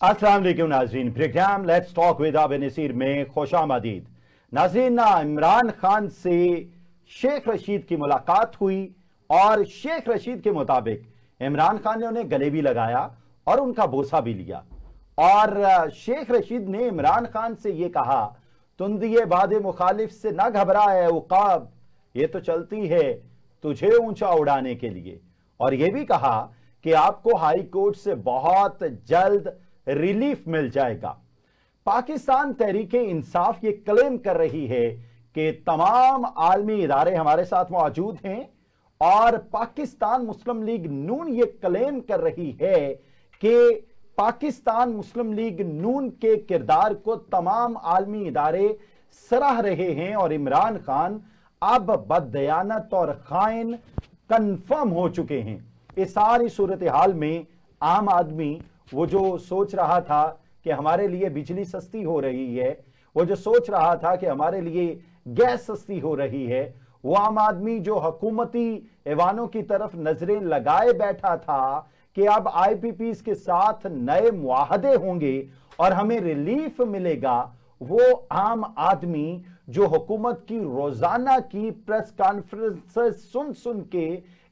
अस्सलाम वालेकुम नाज़रीन, programme let's talk with Abid Nasir में खुशामदीद। नाज़रीन, इमरान खान से शेख रशीद की मुलाकात हुई और शेख रशीद के मुताबिक इमरान खान ने उन्हें गले भी लगाया और उनका बोसा भी लिया। और शेख रशीद ने इमरान खान से यह कहा, तुम दिए बादे मुखालिफ से ना घबराए उकाब, ये तो चलती है तुझे ऊंचा उड़ाने के लिए। और यह भी कहा कि आपको हाई कोर्ट से बहुत जल्द रिलीफ मिल जाएगा। पाकिस्तान तहरीक इंसाफ ये क्लेम कर रही है कि तमाम आलमी इदारे हमारे साथ मौजूद हैं और पाकिस्तान मुस्लिम लीग नून ये क्लेम कर रही है कि पाकिस्तान मुस्लिम लीग नून के किरदार को तमाम आलमी इदारे सराह रहे हैं और इमरान खान अब बददयानत और खाइन कंफर्म हो चुके हैं। इस सारी सूरत हाल में आम आदमी, वो जो सोच रहा था कि हमारे लिए बिजली सस्ती हो रही है, वो जो सोच रहा था कि हमारे लिए गैस सस्ती हो रही है, वो आम आदमी जो हुकूमती ऐवानों की तरफ नजरें लगाए बैठा था कि अब आईपीपीज के साथ नए मुआहदे होंगे और हमें रिलीफ मिलेगा, वो आम आदमी जो हुकूमत की रोजाना की प्रेस कॉन्फ्रेंस सुन सुन के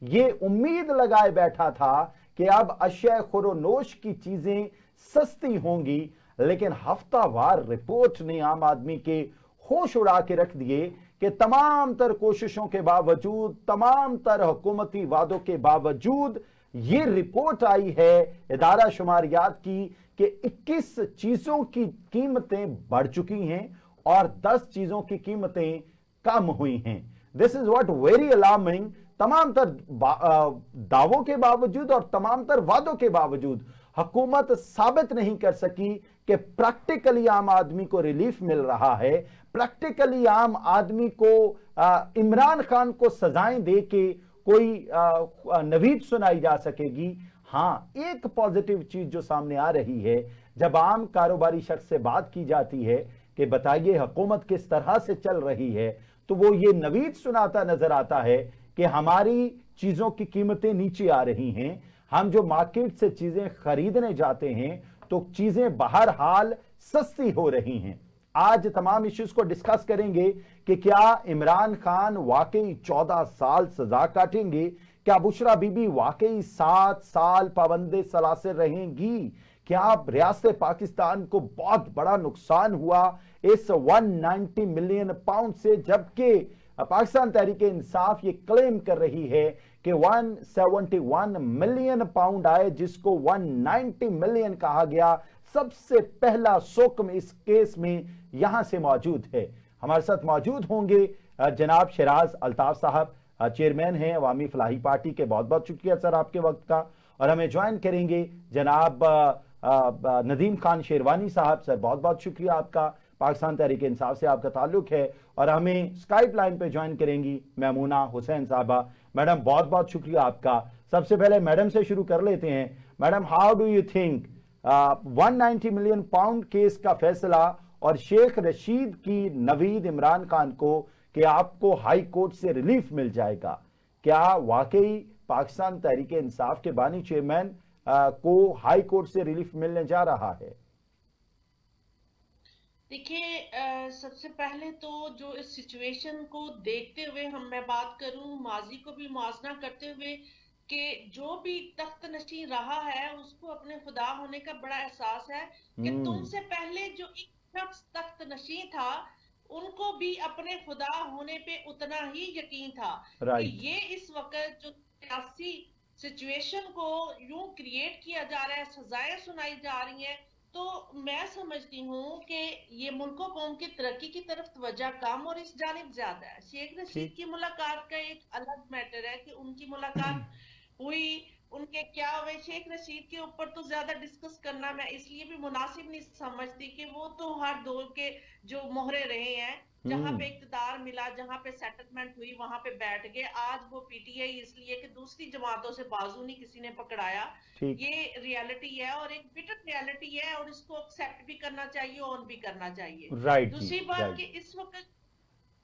ये उम्मीद लगाए बैठा था कि अब अशय खुरोनोश की चीजें सस्ती होंगी, लेकिन हफ्तावार रिपोर्ट ने आम आदमी के होश उड़ा के रख दिए कि तमाम तर कोशिशों के बावजूद, तमाम तर हुकूमती वादों के बावजूद ये रिपोर्ट आई है इदारा शुमारियात की कि 21 चीजों की कीमतें बढ़ चुकी हैं और 10 चीजों की कीमतें कम हुई हैं। This is what very alarming. तमाम तर दावों के बावजूद और तमाम तर वादों के बावजूद हुकूमत साबित नहीं कर सकी कि प्रैक्टिकली आम आदमी को रिलीफ मिल रहा है, प्रैक्टिकली आम आदमी को इमरान खान को सजाएं दे के कोई नवीद सुनाई जा सकेगी। हां, एक पॉजिटिव चीज जो सामने आ रही है, जब आम कारोबारी शख्स से बात की जाती है कि बताइए हुकूमत किस तरह से चल रही है, तो वो ये नवीद सुनाता नजर आता है कि हमारी चीजों की कीमतें नीचे आ रही हैं। हम जो मार्केट से चीजें खरीदने जाते हैं तो चीजें बहरहाल सस्ती हो रही हैं। आज तमाम इश्यूज को डिस्कस करेंगे कि क्या इमरान खान वाकई 14 साल सजा काटेंगे, क्या बुशरा बीबी वाकई 7 साल पाबंदे सलासिल रहेंगी, क्या रियासत पाकिस्तान को बहुत बड़ा नुकसान हुआ इस 190 मिलियन पाउंड से, जबकि पाकिस्तान तहरीक इंसाफ ये क्लेम कर रही है कि 171 मिलियन पाउंड आए, जिसको 190 मिलियन कहा गया। सबसे पहला सुकम इस केस में यहां से मौजूद है। हमारे साथ मौजूद होंगे जनाब शराज अल्ताफ साहब, चेयरमैन हैं अवामी फलाही पार्टी के। बहुत बहुत शुक्रिया सर आपके वक्त का। और हमें ज्वाइन करेंगे जनाब नदीम खान शेरवानी साहब। सर बहुत बहुत शुक्रिया आपका, पाकिस्तान तहरीक इंसाफ से आपका ताल्लुक है। और हमें स्काइप लाइन पे ज्वाइन करेंगी मैमूना हुसैन साहबा। मैडम बहुत बहुत शुक्रिया आपका। सबसे पहले मैडम से शुरू कर लेते हैं। Madam, how do you think 190 million pound case का फैसला और शेख रशीद की नवीद इमरान खान को कि आपको हाई कोर्ट से रिलीफ मिल जाएगा, क्या वाकई पाकिस्तान तहरीक इंसाफ के बानी चेयरमैन को हाई कोर्ट से रिलीफ मिलने जा रहा है? देखिए, सबसे पहले तो जो इस सिचुएशन को देखते हुए मैं बात करूं माजी को भी मुआवजा करते हुए कि जो भी तख्त नशीं रहा है उसको अपने खुदा होने का बड़ा एहसास है कि तुमसे पहले जो एक शख्स तख्त नशीं था उनको भी अपने खुदा होने पे उतना ही यकीन था कि ये इस वक्त जो सियासी सिचुएशन को यूं क्रिएट किया जा रहा है, सजाएं सुनाई जा रही हैं, तो मैं समझती हूँ कि ये मुल्को कौम की तरक्की की तरफ तवज्जो कम और इस जानिब ज्यादा है। शेख रशीद की मुलाकात का एक अलग मैटर है कि उनकी मुलाकात हुई, उनके क्या हुए। शेख रशीद के ऊपर तो ज्यादा डिस्कस करना मैं इसलिए भी मुनासिब नहीं समझती कि वो तो हर दौर के जो मोहरे रहे हैं, जहां पे इक्तदार मिला, जहां पे सेटलमेंट हुई, वहां पे बैठ गए। आज वो पीटीआई इसलिए कि दूसरी जमातों से बाजू नहीं किसी ने पकड़ाया, ये रियलिटी है और एक बिटर रियलिटी है और इसको एक्सेप्ट भी करना चाहिए, ऑन भी करना चाहिए। दूसरी बात कि इस वक्त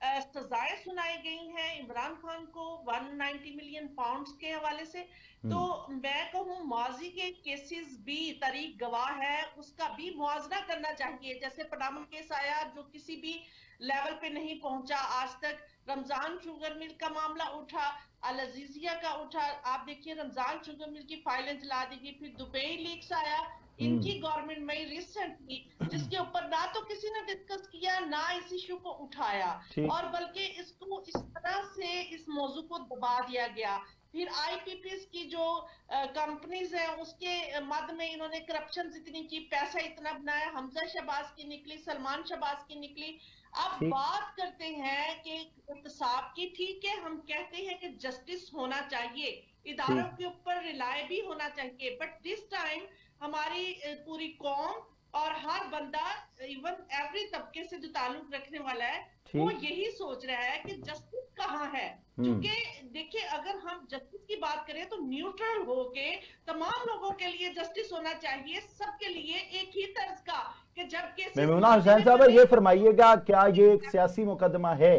सजाएं सुनाई गई हैं इमरान खान को 190 मिलियन पाउंड्स के हवाले से। तो मैं कहूँ माजी के केसेस भी तारीख गवाह है, उसका भी मुआवजा करना चाहिए। जैसे पनामा केस आया जो किसी भी लेवल पे नहीं पहुंचा आज तक। रमजान शुगर मिल का मामला उठा, अल अजीजिया का उठा। आप देखिए रमजान शुगर मिल की फाइलें जला दी गई। फिर दुबई लीक्स आया, इनकी गवर्नमेंट में रिसेंटली, जिसके ऊपर ना तो किसी ने डिस्कस किया ना इस इशू को उठाया, ठीक। और बल्कि इसको इस तरह से इस मौजू को दबा दिया गया। फिर आईपीपीएस की जो कंपनीज है उसके मद में इन्होंने करप्शन इतनी की, पैसा इतना बनाया। हमजा शहबाज की निकली, सलमान शहबाज की निकली। अब ठीक। बात करते हैं कि इंसाफ की। ठीक है, हम कहते हैं कि जस्टिस होना चाहिए, इदारों ठीक। के ऊपर रिलाय भी होना चाहिए, बट दिस टाइम हमारी पूरी कौम और हर बंदा, इवन एवरी तबके से जो ताल्लुक रखने वाला है, वो ठीक। यही सोच रहा है कि जस्टिस कहाँ है। हम्म। क्योंकि देखिए अगर हम जस्टिस की बात करें तो न्यूट्रल होके तमाम लोगों के लिए जस्टिस होना चाहिए, सबके लिए एक ही तर्ज का, कि जब केसेस मेमूना हुसैन साहब ये फरमाइएगा, क्या ये एक सियासी मुकदमा है?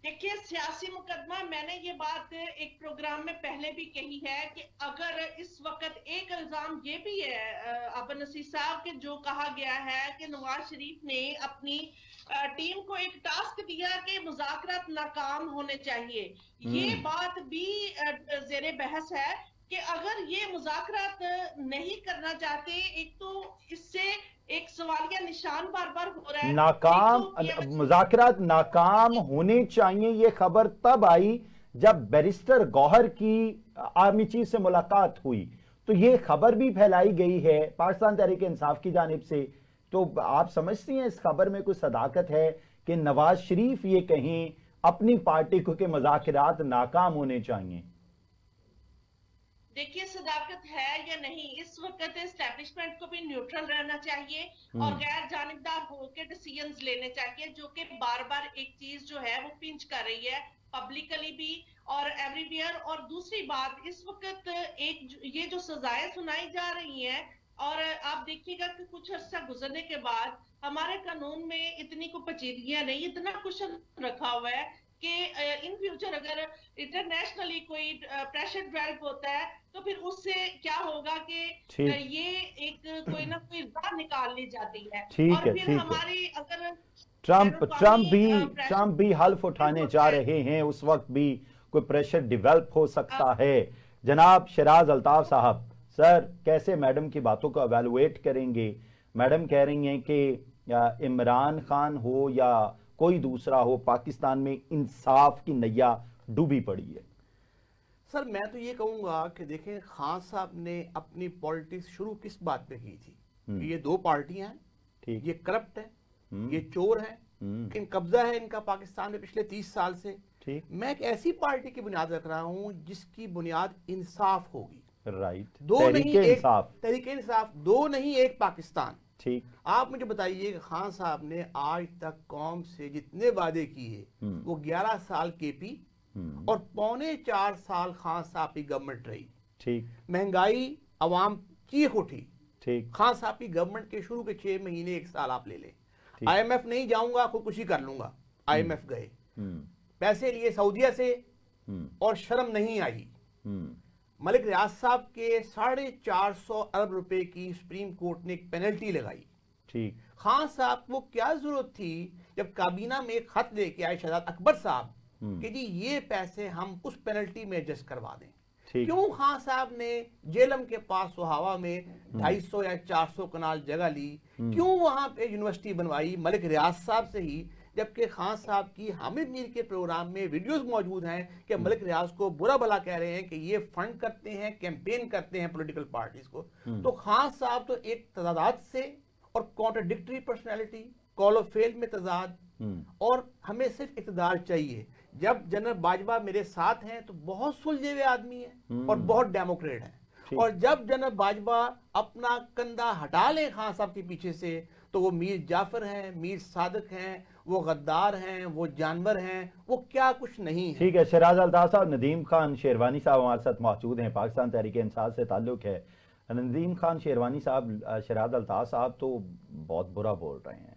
देखिए सियासी मुकदमा, मैंने ये बात एक प्रोग्राम में पहले भी कही है कि अगर इस वक्त एक इल्जाम ये भी है अबन नसीर साहब के, जो कहा गया है कि नवाज शरीफ ने अपनी टीम को एक टास्क दिया कि मुज़ाकरात नाकाम होने चाहिए। ये बात भी ज़ेरे बहस है कि अगर ये मुज़ाकरात नहीं करना चाहते, एक तो इससे एक सवालिया निशान बार बार हो रहा है। नाकाम मुज़ाकरात नाकाम होने चाहिए, ये खबर तब आई जब बैरिस्टर गौहर की आर्मी चीफ से मुलाकात हुई, तो ये खबर भी फैलाई गई है पाकिस्तान तहरीक इंसाफ की जानिब से। तो आप समझती हैं इस खबर में कोई सदाकत है कि नवाज शरीफ ये कहीं अपनी पार्टी को कि मुज़ाकरात नाकाम होने चाहिए? देखिए सदाकत है या नहीं, इस वक्त एस्टेब्लिशमेंट को भी न्यूट्रल रहना चाहिए और गैर जानिबदार होकर डिसीजंस लेने चाहिए, जो कि बार बार एक चीज जो है वो पिंच कर रही है पब्लिकली भी और एवरीवेयर। और दूसरी बात, इस वक्त एक ये जो सजाएं सुनाई जा रही हैं, और आप देखिएगा कि कुछ अर्सा गुजरने के बाद हमारे कानून में इतनी को पेचीदगियां नहीं, इतना क्वेश्चन रखा हुआ है कि इन फ्यूचर अगर इंटरनेशनली कोई प्रेशर डेवलप होता है तो फिर उससे क्या होगा कि ये एक कोई ना कोई राह निकाल ली जाती है। ठीक और है, फिर ठीक है। हमारी अगर ट्रंप भी हल्फ उठाने जा रहे हैं, उस वक्त भी कोई प्रेशर डेवलप हो सकता है। जनाब शहराज अल्ताफ साहब, सर कैसे मैडम की बातों को एवेलुएट करेंगे? मैडम कह रही हैं कि इमरान खान हो या कोई दूसरा हो, पाकिस्तान में इंसाफ की नैया डूबी पड़ी है। सर मैं तो ये कहूंगा कि देखें, खान साहब ने अपनी पॉलिटिक्स शुरू किस बात पे की थी कि ये दो पार्टियां हैं, ये करप्ट है, ये चोर है, इन कब्जा है इनका पाकिस्तान में पिछले 30 साल से। मैं एक ऐसी पार्टी की बुनियाद रख रहा हूं जिसकी बुनियाद इंसाफ होगी। राइट, दो नहीं एक, तहरीके इंसाफ, दो नहीं एक पाकिस्तान। ठीक। आप मुझे बताइए कि खान साहब ने आज तक कौम से जितने वादे किए वो 11 साल केपी और 3.25 साल खान साहब की गवर्नमेंट रही। ठीक। महंगाई अवाम चीख उठी। ठीक। खान साहब की गवर्नमेंट के शुरू के 6 महीने 1 साल आप ले लें। IMF नहीं जाऊंगा, खुदकुशी कर लूंगा, IMF गए, पैसे लिए सऊदीया से और शर्म नहीं आई। मलिक रियाज साहब के 450 अरब रुपए की सुप्रीम कोर्ट ने एक पेनल्टी लगाई। ठीक। खान साहब को क्या जरूरत थी जब काबीना में एक खत लेके आए शहजाद अकबर साहब कि जी ये पैसे हम उस पेनल्टी में एडजस्ट करवा दें? क्यों खान साहब ने जेलम के पास सुहावा में 250 या 400 कनाल जगह ली? क्यों वहां पे यूनिवर्सिटी बनवाई मलिक रियाज साहब से ही, जबकि खान साहब की हामिद मीर के प्रोग्राम में वीडियोस मौजूद हैं कि मलिक रियाज को बुरा भला कह रहे हैं कि ये फंड करते हैं, कैंपेन करते हैं पॉलिटिकल पार्टीज को। तो खान साहब तो एक तजादात से और contradictory personality, call of fail में तजाद, और हमें सिर्फ इक़्तिदार चाहिए। जब जनरल बाजवा मेरे साथ हैं तो बहुत सुलझे हुए आदमी हैं और बहुत डेमोक्रेट हैं, और जब जनरल बाजवा अपना कंधा हटा ले खान साहब के पीछे से तो वो मीर जाफर हैं, मीर सादिक हैं, वो गद्दार हैं, वो जानवर हैं, वो क्या कुछ नहीं है। ठीक है, शहराज अल्ताफ साहब, नदीम खान शेरवानी साहब हमारे साथ मौजूद हैं, पाकिस्तान तहरीक इंसाफ से ताल्लुक है। नदीम खान शेरवानी साहब, शहराज अल्ताफ साहब तो बहुत बुरा बोल रहे हैं।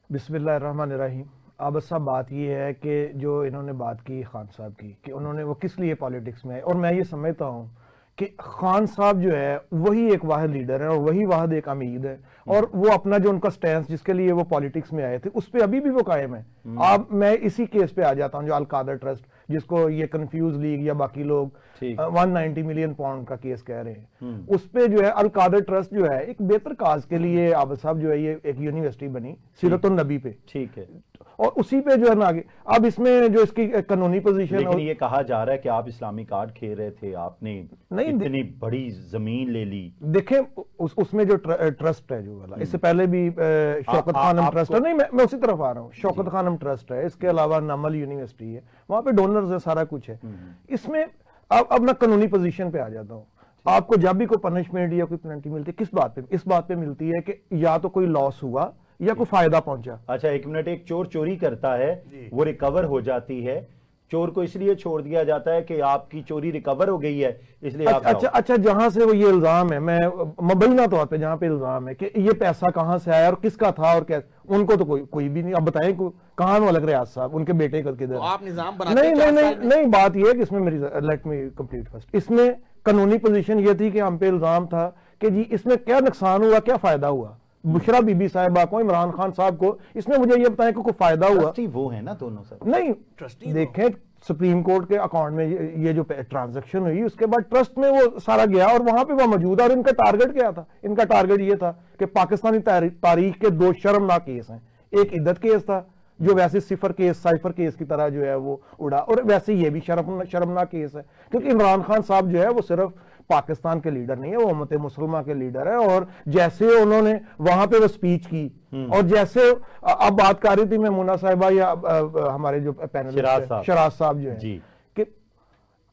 बिस्मिल्लाहिर्रहमानिर्रहीम। अब सब बात ये है कि जो इन्होंने बात की खान साहब की कि उन्होंने वो किस लिए पॉलिटिक्स में आए, और मैं ये समझता हूँ कि खान साहब जो है वही एक वाहिद लीडर है और वही वाहिद एक अमीद है, और वो अपना जो उनका स्टैंड जिसके लिए वो पॉलिटिक्स में आए थे उस पर अभी भी वो कायम है। अब मैं इसी केस पे आ जाता हूँ जो अल कादर ट्रस्ट, जिसको ये कंफ्यूज लीग या बाकी लोग 190 मिलियन पाउंड का केस कह रहे हैं, उस पे जो है अल कादर ट्रस्ट जो है एक बेहतर काज के लिए आबद साहब जो है ये एक यूनिवर्सिटी बनी सीरतुन नबी पे, ठीक है, और उसी पे जो है ना आगे अब इसमें जो इसकी कानूनी पोजीशन, लेकिन ये कहा जा रहा है कि आप इस्लामी कार्ड खेल रहे थे, आपने नहीं इतनी बड़ी जमीन ले ली। देखें उसमें जो ट्रस्ट है जो वाला, इससे पहले भी शौकत खानम ट्रस्ट है, नहीं मैं उसी तरफ आ रहा हूँ, शौकत खानम ट्रस्ट है, इसके अलावा नमल यूनिवर्सिटी है, वहां पे डोनर्स है, सारा कुछ है। इसमें अब मैं कानूनी पोजीशन पे आ जाता हूँ। आपको जब भी कोई पनिशमेंट या कोई पेनल्टी मिलती है किस बात पे, इस बात पे मिलती है कि या तो कोई लॉस हुआ या कोई फायदा पहुंचा। अच्छा एक मिनट, एक चोर चोरी करता है, वो रिकवर हो जाती है, चोर को इसलिए छोड़ दिया जाता है कि आपकी चोरी रिकवर हो गई है, इसलिए आप अच्छा जहां से वो ये इल्जाम है, मैं मुबैना तौर पे जहां पे इल्जाम है कि ये पैसा कहां से आया और किसका था और क्या, उनको तो कोई भी नहीं। अब बताएं कहां में लग रियाज साहब, उनके बेटे करके तो आप निजाम बनाते नहीं बात ये है कि इसमें मेरी लेट मी कंप्लीट फर्स्ट, इसमें कानूनी पोजीशन ये थी कि हम पे इल्जाम था कि जी इसमें क्या नुकसान हुआ, क्या फायदा हुआ बुशरा बीबी साहिबा को, इमरान खान साहब को, इसमें मुझे ये बताएं कि कोई फायदा हुआ। वो है ना दोनों सर, नहीं ट्रस्टी देखें सुप्रीम कोर्ट के अकाउंट में ये जो ट्रांजैक्शन हुई उसके बाद ट्रस्ट में वो सारा गया और वहां पे वो मौजूद है। और इनका टारगेट क्या था, इनका टारगेट ये था कि पाकिस्तानी तारीख के दो शर्मनाक केस हैं, एक इद्दत केस था जो वैसे सिफर केस साइफर केस की तरह जो है वो उड़ा, और वैसे ये भी शर्मनाक केस है क्योंकि इमरान खान साहब जो है वो सिर्फ पाकिस्तान के लीडर नहीं है, वो उम्मत मुसलमान के लीडर है। और जैसे उन्होंने वहां पे वो स्पीच की और जैसे अब बात कर रही थी मैमूना साहिबा या हमारे जो पैनल शराज साहब जो है कि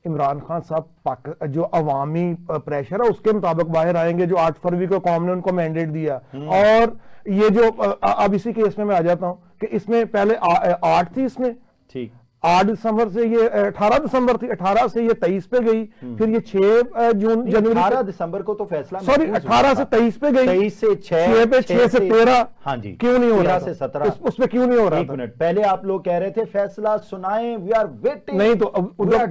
इमरान खान साहब जो अवामी प्रेशर है उसके मुताबिक बाहर आएंगे, जो 8 फरवरी को कौम ने उनको मैंडेट दिया। और ये जो अब इसी केस में मैं आ जाता हूं कि इसमें पहले 8 थी, इसमें ठीक 8 दिसंबर से ये 18 दिसंबर थी, 18 से ये 23 पे गई, फिर ये 6 जून जनवरी 18 दिसंबर को तो फैसला, सॉरी 18 से 23 पे गई, 23 से 6 पे 6 से 13, हाँ जी, क्यों नहीं हो रहा, 13 से 17 उसमें क्यों नहीं हो रहा? एक मिनट पहले आप लोग कह रहे थे फैसला सुनाएं, वी आर वेटिंग, नहीं तो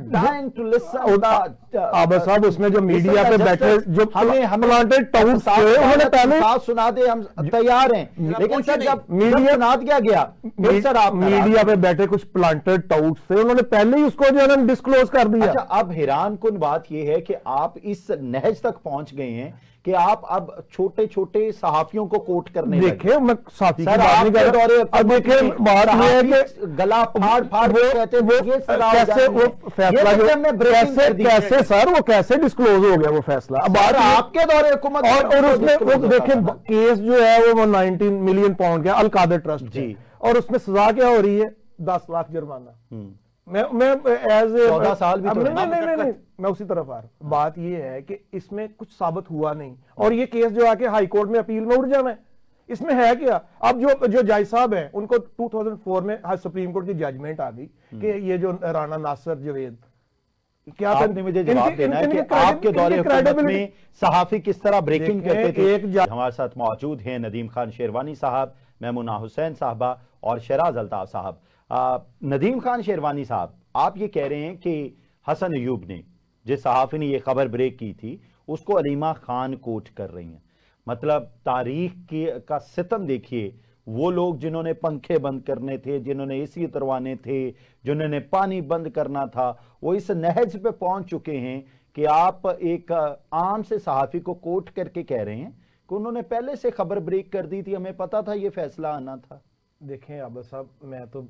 डाइंग टू लिसन। आबा साहब उसमें जो मीडिया पे बैठे जो हमें प्लांटेड टाउट्स थे उन्होंने पहले साथ सुना दे, हम तैयार हैं, लेकिन सर जब मीडिया सुना दिया गया फिर सर आप मीडिया पे बैठे कुछ प्लांटेड टाउट्स थे, उन्होंने पहले ही उसको जो है डिस्क्लोज कर दिया। अच्छा अब हैरान कुन बात यह है कि आप इस नहज तक पहुंच गए हैं कि आप अब छोटे छोटे सहाफियों को कोट करने देखिए मैं साथी की बात नहीं कर रहा, अब देखिए बात यह है कि गला फाड़ फाड़ कहते वो कैसे वो फैसला कैसे सर वो कैसे डिस्क्लोज हो गया वो फैसला, अब बात आपके दौरे हुकूमत और उसमें वो देखिए केस जो है वो 19 मिलियन पाउंड का अल कादर ट्रस्ट जी, और उसमें सजा क्या हो रही है 10 लाख जुर्माना। मैं एज 14 साल भी तो नहीं मैं उसी तरफ आ रहा हूं। बात ये है कि इसमें कुछ साबित हुआ नहीं और ये केस जो आके हाई कोर्ट में अपील में उड़ जाना है, इसमें है क्या। अब जो जज साहब हैं उनको 2004 में सुप्रीम कोर्ट की जजमेंट आ गई कि ये जो राणा नासिर जवेद, क्या आपने मुझे जवाब देना है कि आपके दौरे हुकूमत में सहाफी किस तरह ब्रेकिंग करते थे। हमारे साथ मौजूद हैं नदीम खान शेरवानी साहब, मैमूना हुसैन साहबा और शराज अल्ताफ साहब। नदीम खान शेरवानी साहब, आप ये कह रहे हैं कि हसन अयूब ने, जिस सहाफ़ी ने ये खबर ब्रेक की थी, उसको अलीमा खान कोट कर रही हैं। मतलब तारीख का सितम देखिए, वो लोग जिन्होंने पंखे बंद करने थे, जिन्होंने एसी उतरवाने थे, जिन्होंने पानी बंद करना था, वो इस नहज पे पहुंच चुके हैं कि आप एक आम से सहाफ़ी को कोट करके कह रहे हैं कि उन्होंने पहले से खबर ब्रेक कर दी थी, हमें पता था ये फैसला आना था। देखें आबा साहब, मैं तो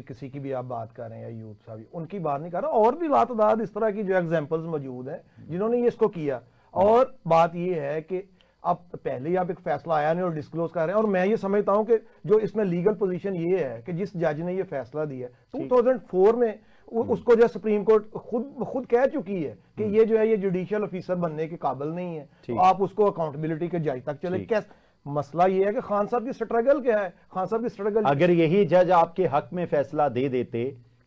किसी की भी आप बात कर रहे हैं या यूथ साहब उनकी बात नहीं कर रहा, और भी लातदाद इस तरह की जो एग्जांपल्स मौजूद हैं जिन्होंने ये इसको किया। और बात ये है कि अब पहले ही आप एक फैसला आया नहीं और डिस्क्लोज कर रहे हैं, और मैं ये समझता हूं कि जो इसमें लीगल पोजीशन ये है कि जिस जज ने ये फैसला दिया 2004 में उसको जो सुप्रीम कोर्ट खुद कह चुकी है कि ये जो है ये जुडिशियल ऑफिसर बनने के काबिल नहीं है, तो आप उसको अकाउंटेबिलिटी के जज तक चले। कैसे मसला ये है कि खान साहब की स्ट्रगल क्या है, खान साहब की स्ट्रगल, अगर यही जज आपके हक में फैसला दे देते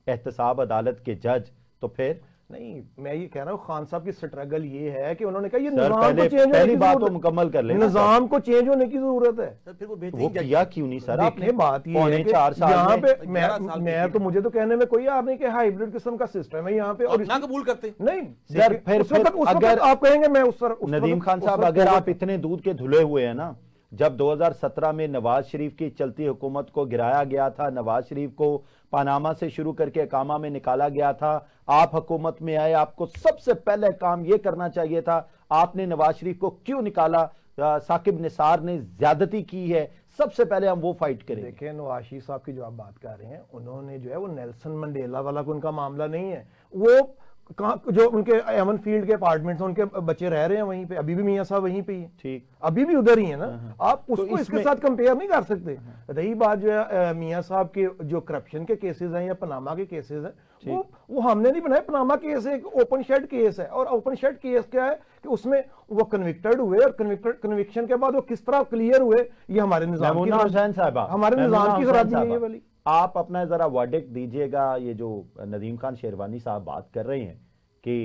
एहतसाब अदालत के जज, तो फिर नहीं, मैं ये कह रहा हूँ खान साहब की स्ट्रगल ये है कि उन्होंने कहा ये सर, निजाम को चेंज होने पहली की बात तो जरूरत मुकम्मल कर है, लेना निजाम को चेंज होने की जरूरत है। सर फिर वो वो बेहतरीन जज किया क्यों नहीं सर आपने? देखिए बात ये है कि 4 साल यहाँ में पे 11 साल मैं तो मुझे तो कहने में कोई यार नहीं कि हाइब्रिड किस्म का सिस्टम है यहाँ पे, और ना कबूल करते नहीं सर, देखिए, फिर उस वक्त अगर आप कहेंगे मैं उस नदीम खान साहब, अगर आप इतने दूध के धुले हुए हैं ना, जब 2017 में नवाज शरीफ की चलती हुकूमत को गिराया गया था, नवाज शरीफ को पनामा से शुरू करके अकामा में निकाला गया था, आप हुकूमत में आए, आपको सबसे पहले काम यह करना चाहिए था, आपने नवाज शरीफ को क्यों निकाला? साकिब निसार ने ज्यादती की है, सबसे पहले हम वो फाइट करेंगे। देखिए नवाज शरीफ साहब की जो आप बात कर रहे हैं, उन्होंने जो है वो नेल्सन मंडेला वाला कोई उनका मामला नहीं है। वो कहाँ जो उनके एमन फील्ड के अपार्टमेंट्स, उनके बच्चे रह रहे हैं वहीं पे, अभी भी मियां साहब वहीं पे ही हैं, ठीक, अभी भी उधर ही है ना। आप उसको इसके साथ कंपेयर नहीं कर सकते। रही बात जो है मियां साहब के जो करप्शन के केसेस हैं या पनामा के केसेस हैं, वो हमने नहीं बनाए। पनामा केस एक ओपन शेड केस है, और ओपन शेड केस क्या है कि उसमें वो कन्विक्टेड हुए, और कन्विक्शन के बाद वो किस तरह क्लियर हुए, ये हमारे निजाम की खराबी है ये वाली। आप अपना जरा वर्डिक्ट दीजिएगा। ये जो नदीम खान शेरवानी साहब बात कर रहे हैं कि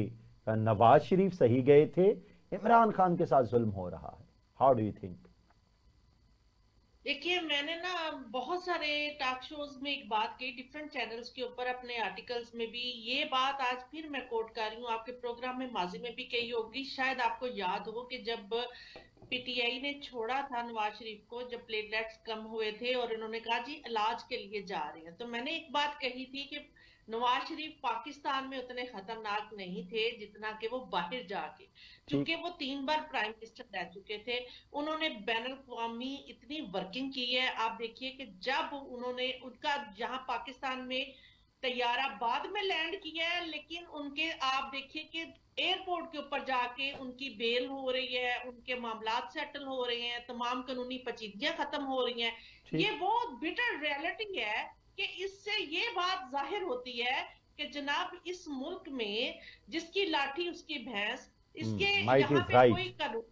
नवाज शरीफ सही गए थे, इमरान खान के साथ जुल्म हो रहा है, हाउ डू यू थिंक? देखिए, मैंने ना बहुत सारे टॉक शोज में एक बात कही, डिफरेंट चैनल्स के ऊपर, अपने आर्टिकल्स में भी ये बात आज फिर मैं कोट कर रही हूँ, आपके प्रोग्राम में माजी में भी कही होगी। शायद आपको याद हो कि जब पीटीआई ने छोड़ा था नवाज शरीफ को, जब प्लेटलेट्स कम हुए थे और उन्होंने कहा जी इलाज के लिए जा रहे हैं, तो मैंने एक बात कही थी कि नवाज शरीफ पाकिस्तान में उतने खतरनाक नहीं थे जितना कि वो बाहर जाके, क्योंकि वो 3 बार प्राइम मिनिस्टर रह चुके थे, उन्होंने बैन अवी इतनी वर्किंग की है। आप देखिए कि जब उन्होंने उनका यहाँ पाकिस्तान में तैयारा बाद में लैंड किया है, लेकिन उनके आप देखिए कि एयरपोर्ट के ऊपर जाके उनकी बेल हो रही है, उनके मामलात सेटल हो रहे हैं, तमाम कानूनी पेचीदगियां खत्म हो रही हैं। ये बहुत बिटर रियलिटी है कि इससे ये बात जाहिर होती है कि जनाब इस मुल्क में जिसकी लाठी उसकी भैंस, इसके यहाँ पे कोई कानून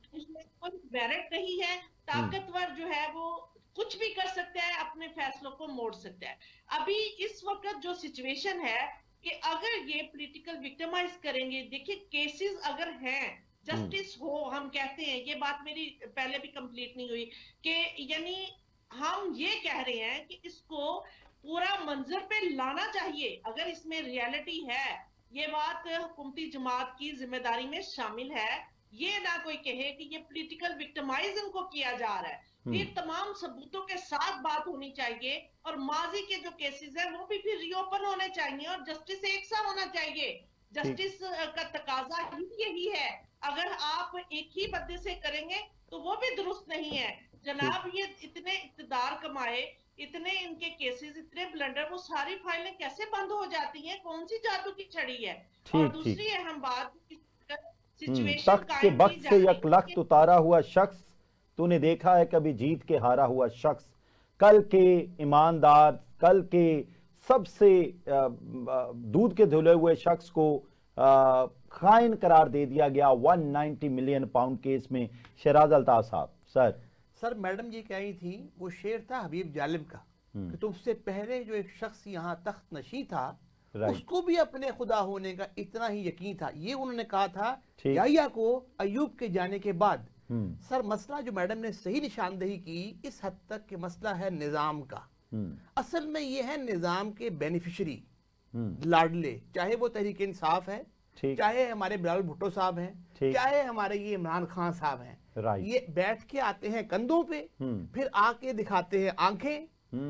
कोई मेरिट नहीं है। ताकतवर जो है वो कुछ भी कर सकता है, अपने फैसलों को मोड़ सकता है। अभी इस वक्त जो सिचुएशन है कि अगर ये पॉलिटिकल विक्टिमाइज करेंगे, देखिए केसेस अगर हैं, जस्टिस हो, हम कहते हैं, ये बात मेरी पहले भी कंप्लीट नहीं हुई कि यानी हम ये कह रहे हैं कि इसको पूरा मंजर पे लाना चाहिए। अगर इसमें रियलिटी है, ये बात हुकूमती जमात की जिम्मेदारी में शामिल है, ये ना कोई कहे कि ये पॉलिटिकल विक्टिमाइज इनको किया जा रहा है। ये तमाम सबूतों के साथ बात होनी चाहिए, और माजी के जो केसेस हैं वो भी फिर रीओपन होने चाहिए, और जस्टिस एक सा होना चाहिए। जस्टिस का तकाजा ही यही है। अगर आप एक ही बंदे से करेंगे तो वो भी दुरुस्त नहीं है जनाब। ये इतने इक़्तिदार कमाए, इतने इनके केसेस, इतने ब्लंडर, वो सारी फाइलें कैसे बंद हो जाती हैं? कौन सी जादू की छड़ी है? और दूसरी अहम बात, सिचुएशन तख्त के वक्त से यकलख्त उतारा हुआ शख्स, तूने देखा है कभी जीत के हारा हुआ शख्स? कल के ईमानदार, कल के सबसे दूध के धुले हुए शख्स को खाइन करार दे दिया गया 190 मिलियन पाउंड केस में। शहराज अल्ताफ साहब, सर मैडम ये कह रही थी, वो शेर था हबीब जालिम का कि तुमसे पहले जो एक शख्स यहाँ तख्त नशी था, उसको भी अपने खुदा होने का इतना ही यकीन था। ये उन्होंने कहा था याह्या को अय्यूब के जाने के बाद। सर मसला जो मैडम ने सही निशानदेही की, इस हद तक कि मसला है निजाम का। असल में ये है निजाम के बेनिफिशरी, लाडले, चाहे वो तहरीक इंसाफ है, चाहे हमारे बिलावल भुट्टो साहब हैं, चाहे हमारे ये इमरान खान साहब हैं। ये बैठ के आते हैं कंधों पे, फिर आके दिखाते हैं आंखें,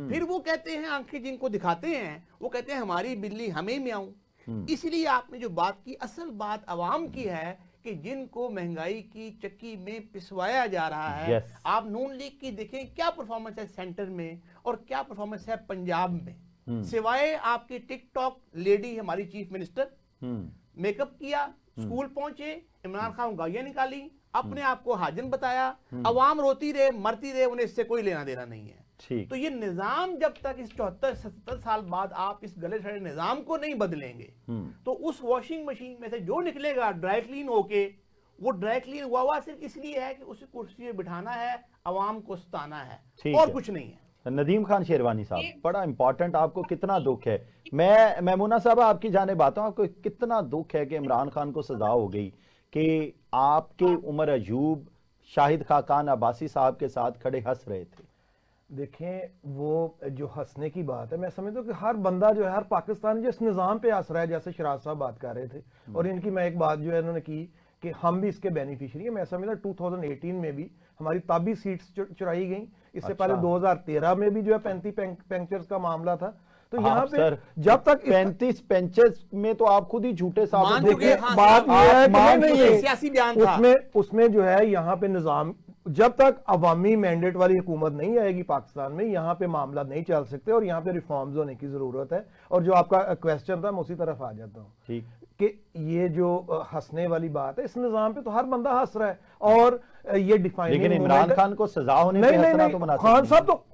फिर वो कहते हैं, आंखें जिनको दिखाते हैं वो कहते हैं हमारी बिल्ली हमें म्याऊं। इसलिए आपने जो बात की, असल बात अवाम की है कि जिनको महंगाई की चक्की में पिसवाया जा रहा है। आप नून लीग की देखें क्या परफॉर्मेंस है सेंटर में और क्या परफॉर्मेंस है पंजाब में। सिवाय आपकी टिकटॉक लेडी हमारी चीफ मिनिस्टर, मेकअप किया, स्कूल पहुंचे, इमरान खान गालियां निकाली, अपने आप को हाजन बताया, अवाम रोती रहे, मरती रहे, उन्हें इससे कोई लेना देना नहीं है। तो ये निजाम जब तक इस 74-77 साल बाद आप इस गले सड़े निजाम को नहीं बदलेंगे, तो उस वॉशिंग मशीन में से जो निकलेगा ड्राई क्लीन होके, वो ड्राई क्लीन हुआ सिर्फ इसलिए है कि उसे कुर्सी पे बिठाना है, अवाम को सताना है, और कुछ नहीं है। नदीम खान शेरवानी साहब, बड़ा इंपॉर्टेंट, आपको कितना दुख है? मैं मेमूना साहब आपकी जानिब आता हूं, आपको कितना दुख है कि इमरान खान को सजा हो गई कि आपके उमर अयूब शाहिद खाकान अब्बासी साहब के साथ खड़े हंस रहे थे? देखें, वो जो हंसने की बात है, मैं समझता हूँ कि हर बंदा जो है, हर पाकिस्तानी जो इस निज़ाम पे हंस रहा है, जैसे शराज साहब बात कर रहे थे, और इनकी मैं एक बात जो है इन्होंने की कि हम भी इसके बेनिफिशियरी हैं। मैं समझता 2018 में भी हमारी ताबी सीट्स चुराई गई, इससे पहले 2013 में भी जो है 35 पेंचर्स का मामला था। तो यहाँ पे जब तक 35 पेंचर्स में तो आप खुद ही झूठे साबित हो गए। बात यह है कि नहीं, सियासी बयान था उसमें जो है यहाँ पे निजाम, जब तक अवामी मैंडेट वाली हुकूमत नहीं आएगी पाकिस्तान में, यहाँ पे मामला नहीं चल सकते और यहाँ पे रिफॉर्म्स होने की जरूरत है। और जो आपका क्वेश्चन था, मैं उसी तरफ आ जाता हूँ ठीक कि ये जो हंसने वाली बात है, इस निजाम पे तो हर बंदा हंस रहा है और ये डिफाइन। लेकिन इमरान खान को सजा होने पे हंसना तो मुनासिब नहीं।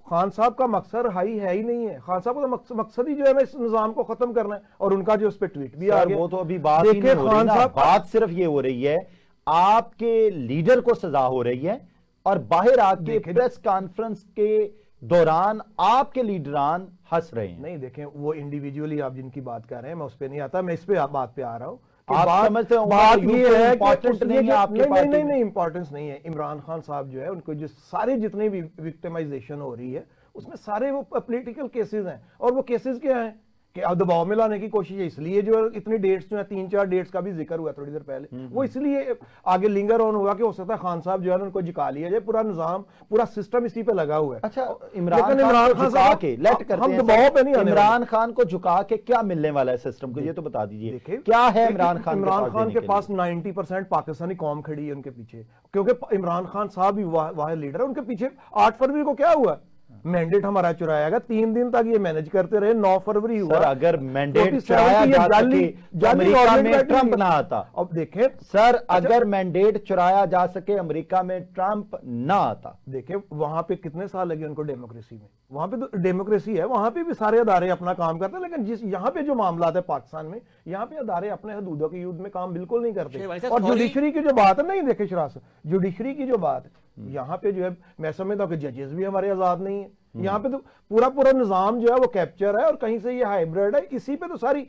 खान साहब का मकसद हाई है ही नहीं है। खान साहब का मकसद ही जो है ना इस निजाम को खत्म करना है, और उनका जो उस पर ट्वीट भी आ गया। वो तो अभी बात ही नहीं हो रही ना, बात सिर्फ ये हो रही है आपके लीडर को सजा हो रही है, और बाहर आके प्रेस कॉन्फ्रेंस के दौरान आपके लीडरान हंस रहे हैं। नहीं, देखें, वो इंडिविजुअली आप जिनकी बात कर रहे हैं, मैं उस पर नहीं आता, मैं इस पे बात पे आ रहा हूँ। आप समझते हो बात ये है इंपॉर्टेंट नहीं है आपके पार्टी में? नहीं, इंपॉर्टेंस नहीं है। इमरान खान साहब जो है, उनको जो सारे जितने भी विक्टिमाइजेशन हो रही है, उसमें सारे वो पॉलिटिकल केसेस हैं, और वो केसेस क्या हैं कि अब दबाव में लाने की कोशिश है। इसलिए जो इतनी डेट्स जो है, 3-4 डेट्स का भी जिक्र हुआ थोड़ी देर पहले, वो इसलिए आगे लिंगर ऑन हुआ कि हो सकता है खान साहब जो है उनको झुका लिया जाए। पूरा निजाम, पूरा सिस्टम इसी पे लगा हुआ है। अच्छा, इमरान खान को झुका के लेट करते हैं, दबाव पे नहीं। इमरान खान को झुका के क्या मिलने वाला है सिस्टम को, ये तो बता दीजिए। क्या है इमरान खान के पास? 90% पाकिस्तानी कौम खड़ी है उनके पीछे, क्योंकि इमरान खान साहब भी वाहिद लीडर है। उनके पीछे 8 फरवरी को क्या हुआ? मैंडेट हमारा चुराया गया, 3 दिन तक ये मैनेज करते रहे, 9 फरवरी हुआ। सर, अगर मैंडेट चुराया जा सके तो अमेरिका में ट्रंप ना आता। अब देखें सर, अगर मैंडेट चुराया जा सके अमेरिका में ट्रंप ना आता। देखें, वहां पे कितने साल लगे उनको डेमोक्रेसी में? वहां पे तो डेमोक्रेसी है, वहां पे भी सारे अदारे अपना काम करते हैं। लेकिन जिस यहाँ पे जो मामला है पाकिस्तान में, यहाँ पे अदारे अपने हदूदों के युद्ध में काम बिल्कुल नहीं करते। और जुडिशरी की जो बात है, नहीं देखे शरास, जुडिशरी की जो बात है, यहाँ पे जो है मैं समझता हूँ कि जजेस भी हमारे आजाद नहीं है। यहाँ पे तो पूरा निजाम जो है वो कैप्चर है, और कहीं से ये हाइब्रिड है। इसी पे तो सारी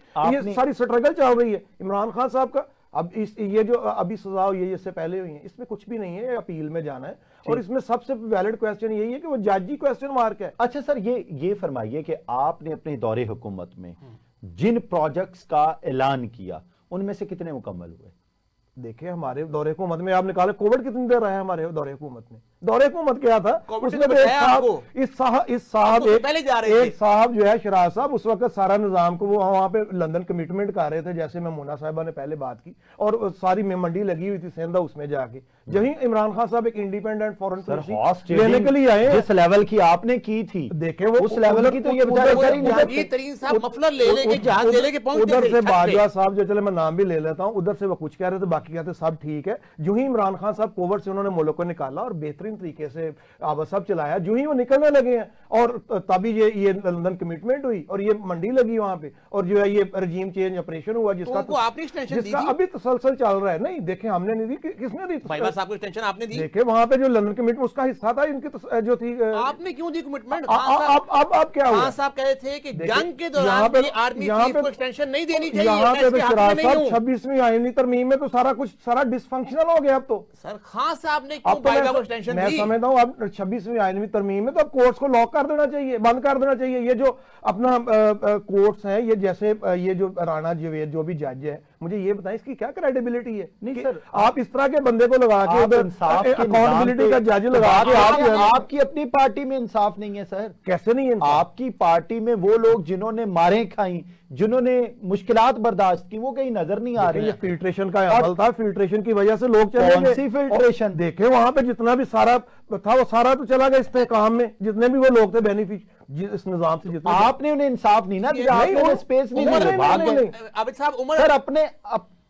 स्ट्रगल चल रही है इमरान खान साहब का। अब ये जो अभी सजा हुई है, इससे पहले हुई है, इसमें कुछ भी नहीं है, अपील में जाना है। और इसमें सबसे वैलिड क्वेश्चन यही है कि वो जजी क्वेश्चन मार्क है। अच्छा सर, ये फरमाइए कि आपने अपने दौरे हुकूमत में जिन प्रोजेक्ट्स का ऐलान किया, उनमें से कितने मुकम्मल हुए? देखिए, हमारे दौरे हुकूमत में आप निकाले, कोविड कितनी देर रहा है हमारे दौरे हुकूमत में? दौरे हुकूमत क्या था? उसमें तो एक साहब जो है शराज साहब, उस वक्त सारा निजाम को वो वहां पे लंदन कमिटमेंट कर रहे थे, जैसे मेमूना साहिबा ने पहले बात की, और सारी मंडी लगी हुई थी सेंधा, उसमें जाके जहीं इमरान खान साहब एक इंडिपेंडेंट फॉरेन पॉलिसी लेने के लिए आए, जिस लेवल की आपने की थी, देखे वो उस लेवल की तो ये उधर से बाजवा साहब जो, चले मैं नाम भी ले लेता हूँ, उधर से वो कुछ कह रहे थे, बाकी कहते सब ठीक है। जो ही इमरान खान साहब कोविड से उन्होंने मुल्क को निकाला और बेहतरीन तरीके से आवाज साहब चलाया, जो ही वो निकलने लगे हैं, और तभी ये लंदन कमिटमेंट हुई और ये मंडी लगी वहां पे, और जो है ये रजीम चेंज ऑपरेशन हुआ, जिसका अभी तसलसल चल रहा है। नहीं देखे, हमने नहीं दी, किसने दी? आपको टेंशन आपने दी? देखे, वहां पे जो लंदन कमिटमेंट उसका हिस्सा था इनकी जो थी, आपने क्यों दी कमिटमेंट? अब क्या हुआ? साहब कह रहे थे कि जंग के दौरान आर्मी चीफ को एक्सटेंशन नहीं देनी चाहिए। यहाँ पे 26वीं आईनी तरमीम में तो सारा कुछ डिसफंक्शनल हो गया। अब तो सर खान साहब ने क्यों बाइबा को एक्सटेंशन दी? मैं समझता हूँ अब 26वीं आईनी तरमीम में तो अब कोर्ट्स को लॉक कर देना चाहिए, बंद कर देना चाहिए। ये जो अपना कोर्ट्स हैं, ये जैसे ये जो राणा जवेद जो भी जज है, मुझे ये बताएं इसकी क्या क्रेडिबिलिटी है? नहीं सर, आप इस तरह के बंदे को लगा के अकाउंटेबिलिटी का जज लगा के, आपकी अपनी पार्टी में इंसाफ नहीं है सर। कैसे नहीं है? आपकी पार्टी में वो लोग जिन्होंने मारें खाई, जिन्होंने मुश्किलात बर्दाश्त की, वो कहीं नजर नहीं आ रहे हैं। फिल्ट्रेशन का अमल था, फिल्ट्रेशन की वजह से लोग चले गए। कौन सी फिल्ट्रेशन? देखे, वहां पे जितना भी सारा था वो सारा तो चला गया इस्तेकाम में, जितने भी वो लोग थे बेनिफिट इस निजाम से, जितने आपने उन्हें इंसाफ नहीं ना दिया, आपने उन्हें स्पेस नहीं दिया। आबिद साहब, उमर सर अपने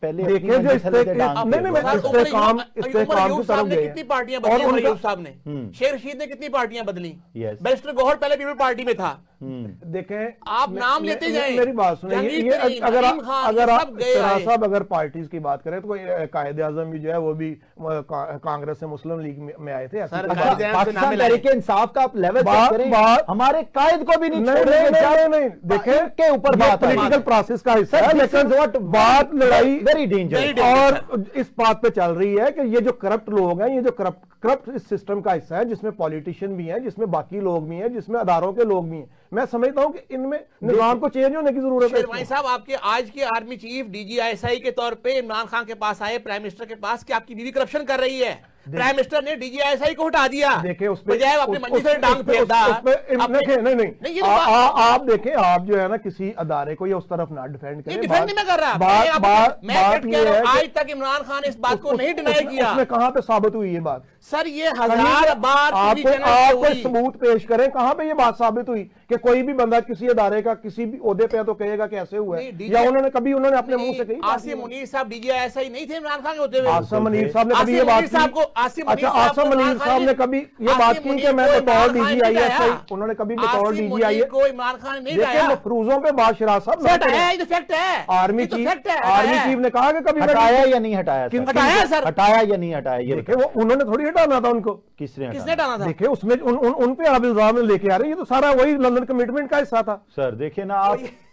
पहले देखे जो इस्तेकाम की तरफ गए, कितनी पार्टियां बदली साहब ने, शेर रशीद ने कितनी पार्टियां बदली, बैरिस्टर गौहर पहले पीपल पार्टी में था, देखें, आप नाम लेते जाएं, मेरी बात सुनिए, जंगीर ये तरीन, अगर नदीम खान, अगर ये आप सब गए शहराज आए। साहब अगर पार्टीज की बात करें तो कायद आजम भी जो है वो भी कांग्रेस से मुस्लिम लीग में आए थे। ऐसी सर, कोई कायद बात- आजम पाकिस्तान तहरीक इंसाफ का आप लेवल बात- चेक करें, बात- हमारे कायद को भी नहीं नहीं छोड़ेंगे नहीं जब नहीं देखें के ऊपर बात आई। पॉलिटिकल प्रोसेस का हिस्सा है, Sir, this is लेकिन what बात लड़ाई very dangerous. और इस बात पे चल रही है कि ये जो करप्ट लोग हैं, ये जो करप्ट इस सिस्टम का हिस्सा है, जिसमें पॉलिटिशियन भी हैं, जिसमें बाकी लोग भी हैं, जिसमें अदारों के लोग भी हैं। मैं समझता हूं कि इनमें निजाम को चेंज होने की जरूरत है। शेरवानी साहब, आपके आज के आर्मी चीफ DGISI के तौर पे इमरान खान के पास आए, प्राइम मिनिस्टर के पास, कि आपकी बीवी करप्शन कर रही है। प्राइम मिनिस्टर ने DGISI को हटा दिया, देखिए उसमें बजाय अपने मंजी से डांग फेरदा। नहीं, ये तो बात- आप देखें, आप जो है ना किसी अदारे को या उस तरफ ना डिफेंड करें। डिफेंड नहीं मैं कर रहा, बात मैं ये है आज कि तक इमरान खान इस बात को नहीं डिनाई किया। उसमें कहां पे साबित हुई ये बात? सर, ये हजार बार टीवी चैनल पे आप कोई हुई। सबूत पेश करें, कहां पे ये बात साबित हुई कि कोई भी बंदा किसी अदारे का किसी भी ओहदे पे है तो कहेगा कि ऐसे हुआ है, नहीं, या उन्होंने अपने मुंह से कही? आसिम मुनीर साहब DGISI नहीं थे इमरान खान के होते हुए। आसिम मुनीर साहब ने कभी ये बात की? अच्छा, आसिम मुनीर साहब ने कभी ये बात की कि मैं बतौर DGISI, उन्होंने कभी बतौर DGISI को इमरान खान ने नहीं देखिए हटाया। मफरूजों पे बात शराज साहब हटाया, ये तो फैक्ट है। आर्मी ये तो चीफ फैक्ट है, हटाया है। ने कहा कि कभी हटाया या नहीं हटाया? सर? हटाया सर। हटाया या नहीं हटाया ये देखिए वो उन्होंने थोड़ी हटाना था उनको। किसने किसने डाला था? देखिए उसमें उन पे आप इल्जाम लेके आ रहे हैं, ये तो सारा वही लंदन कमिटमेंट का हिस्सा था। सर देखिए ना,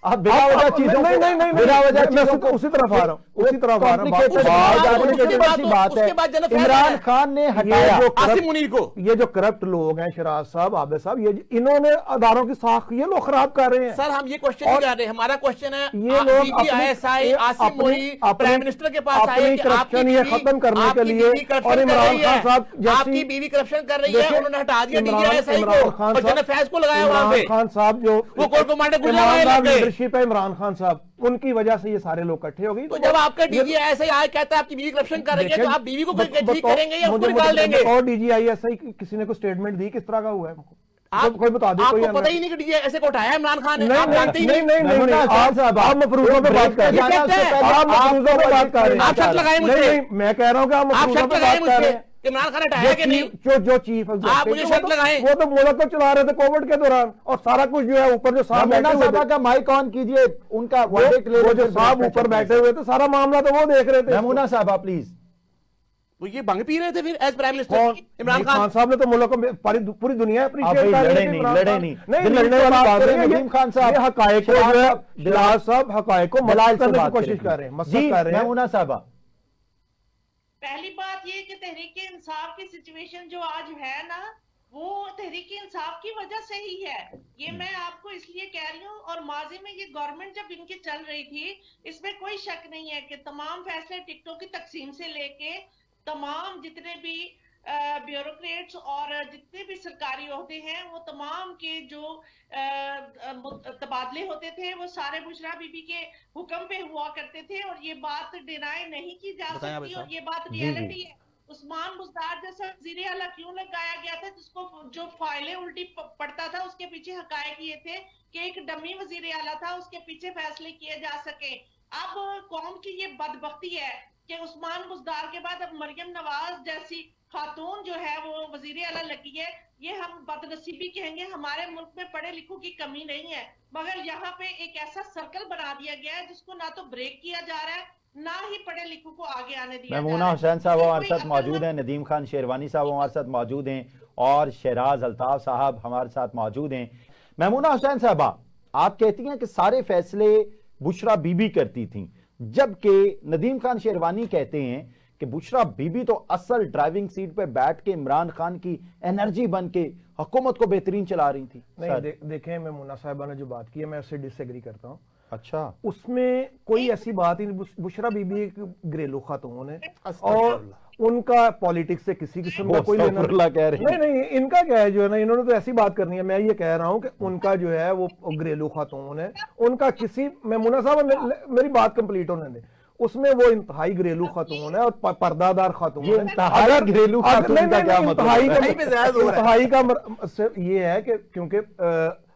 आप बिना वजह चीजों नहीं नहीं नहीं बिना वजह मैं चीजों को उसी तरफ आ रहा हूँ, उसी तरफ आ रहा हूँ। complicated बात है। उसके बाद जनरल फैसला इमरान है। खान ने ये हटाया। जो आसिम मुनीर को, ये जो करप्ट लोग हैं, शराज साहब, आबिद साहब, ये इन्होंने अदारों की साख ये लोग खराब कर रहे हैं। सर हम ये क्वेश्चन नहीं कर रहे, हमारा क्वेश्चन है ये लोग DGISI Asim Munir prime minister के पास आए कि करप्शन ये खत्म करने के लिए, और इमरान खान साहब आपकी बीवी करप्शन कर रही है, देखिए, उन्होंने हटा दिया इमरान DGISI खान को और जनरल फैज को लगाया वहां पे। इमरान खान साहब जो वो कोर कमांडर गुजरात लग गए। लीडरशिप है इमरान खान साहब, उनकी वजह से ये सारे लोग इकट्ठे हो गए। तो जब आपका DGISI आए कहता है आपकी बीवी करप्शन कर रही है, तो आप बीवी को ठीक करेंगे या उसको निकाल देंगे? और DGISI किसी ने कोई स्टेटमेंट दी, किस तरह का हुआ है? आप कोई बता दे। कोई आपको पता ही नहीं कि DGISI को उठाया इमरान खान ने, नहीं आप जानते ही नहीं नहीं नहीं नहीं, आप मफरूजों पे बात कर रहे हैं, आप मफरूजों पे बात कर रहे हैं। आप शर्त लगाएं मुझसे। नहीं, मैं कह रहा हूँ कि आप आप मफरूजों शर्त पे लगाएं बात कर रहे मुझसे, हैं। इमरान खान हटाया कि नहीं? जो चीफ आप मुझे शर्त लगाएं। वो तो मुल्क को चला रहे थे कोविड के दौरान, और सारा कुछ जो है ऊपर जो साहब बैठे हुए थे, का माइक ऑन कीजिए, उनका वो जो साहब ऊपर बैठे हुए थे, सारा मामला तो वो देख रहे थे। मेमूना साहब प्लीज। वो ये भंग पी रहे थे फिर एज प्राइम कौन? मिनिस्टर इमरान खान साहब ने तो मुल्क को पूरी दुनिया आप अप्रिशिएट भाई कर रही लड़े थी। नहीं, इमरान लड़े खान। नहीं। नहीं दिल्ली लड़ने से वाली बात बात करें, नहीं है। नदीम खान साहब, ये हकायक को शराब जो है साहब, बिलाल साहब हकायक को बिलाल मदद से करने की बात कोशिश कर रहे हैं, मसद जी कर रहे हैं। मेमूना साहबा, पहली बात ये कि तहरीक इंसाफ की सिचुएशन जो आज है ना, वो तहरीक इंसाफ की वजह से ही है। ये मैं आपको इसलिए कह रही हूँ, और माजी में ये गवर्नमेंट जब इनकी चल रही थी, इसमें कोई शक नहीं है कि तमाम फैसले टिकटों की तकसीम से लेके तमाम जितने भी ब्यूरोक्रेट्स और जितने भी सरकारी ओहदे हैं, वो तमाम के जो तबादले होते थे वो सारे बुशरा बीबी के हुक्म पे हुआ करते थे, और ये बात डिनाई नहीं की जा सकती, और ये बात रियलिटी है। उस्मान बुज़दार जैसा वज़ीर आला क्यों लगाया गया था, जिसको जो फाइलें उल्टी पड़ता था, उसके पीछे हकायक ये थे कि एक डमी वज़ीर आला था, उसके पीछे फैसले किए जा सके। अब कौम की ये बदबख्ती है कि उस्मान बुज़दार के बाद अब मरियम नवाज जैसी खातून जो है वो वज़ीर आला लगी है। ये हम बदनसीबी कहेंगे, हमारे मुल्क में पढ़े लिखों की कमी नहीं है, मगर यहाँ पे एक ऐसा सर्कल बना दिया गया है जिसको ना तो ब्रेक किया जा रहा है, ना ही पढ़े लिखों को आगे आने दिया जा रहा है। मेमूना हुसैन साहब हमारे साथ मौजूद हैं, नदीम खान शेरवानी साहब हमारे साथ मौजूद हैं, और शहराज अल्ताफ साहब हमारे साथ मौजूद हैं। मेमूना हुसैन साहबा, आप कहती हैं कि सारे फैसले बुशरा बीबी करती थी, जबकि नदीम खान शेरवानी कहते हैं कि बुशरा बीबी तो असल ड्राइविंग सीट पे बैठ के इमरान खान की एनर्जी बन के हुकूमत को बेहतरीन चला रही थी। नहीं देखें, मैं मुन्ना साहिबा ने जो बात की है मैं उससे डिसएग्री करता हूँ। अच्छा, उसमें कोई ऐसी बात ही नहीं। बुशरा बीबी एक घरेलू खातून है, और उनका पॉलिटिक्स से किसी किस्म का कोई लेना कह रहे नहीं, इनका क्या है जो है ना, इन्होंने तो ऐसी बात करनी है। मैं ये कह रहा हूँ कि उनका जो है वो घरेलू खातून है, उनका किसी, मैं मुन्ना साहब मेरी बात कंप्लीट होने दे, उसमें वो इंतहाई घरेलू खातून है और पर्दादार खातून है। इंतहाई घरेलू खातून का क्या मतलब? इंतहाई का ये है कि क्योंकि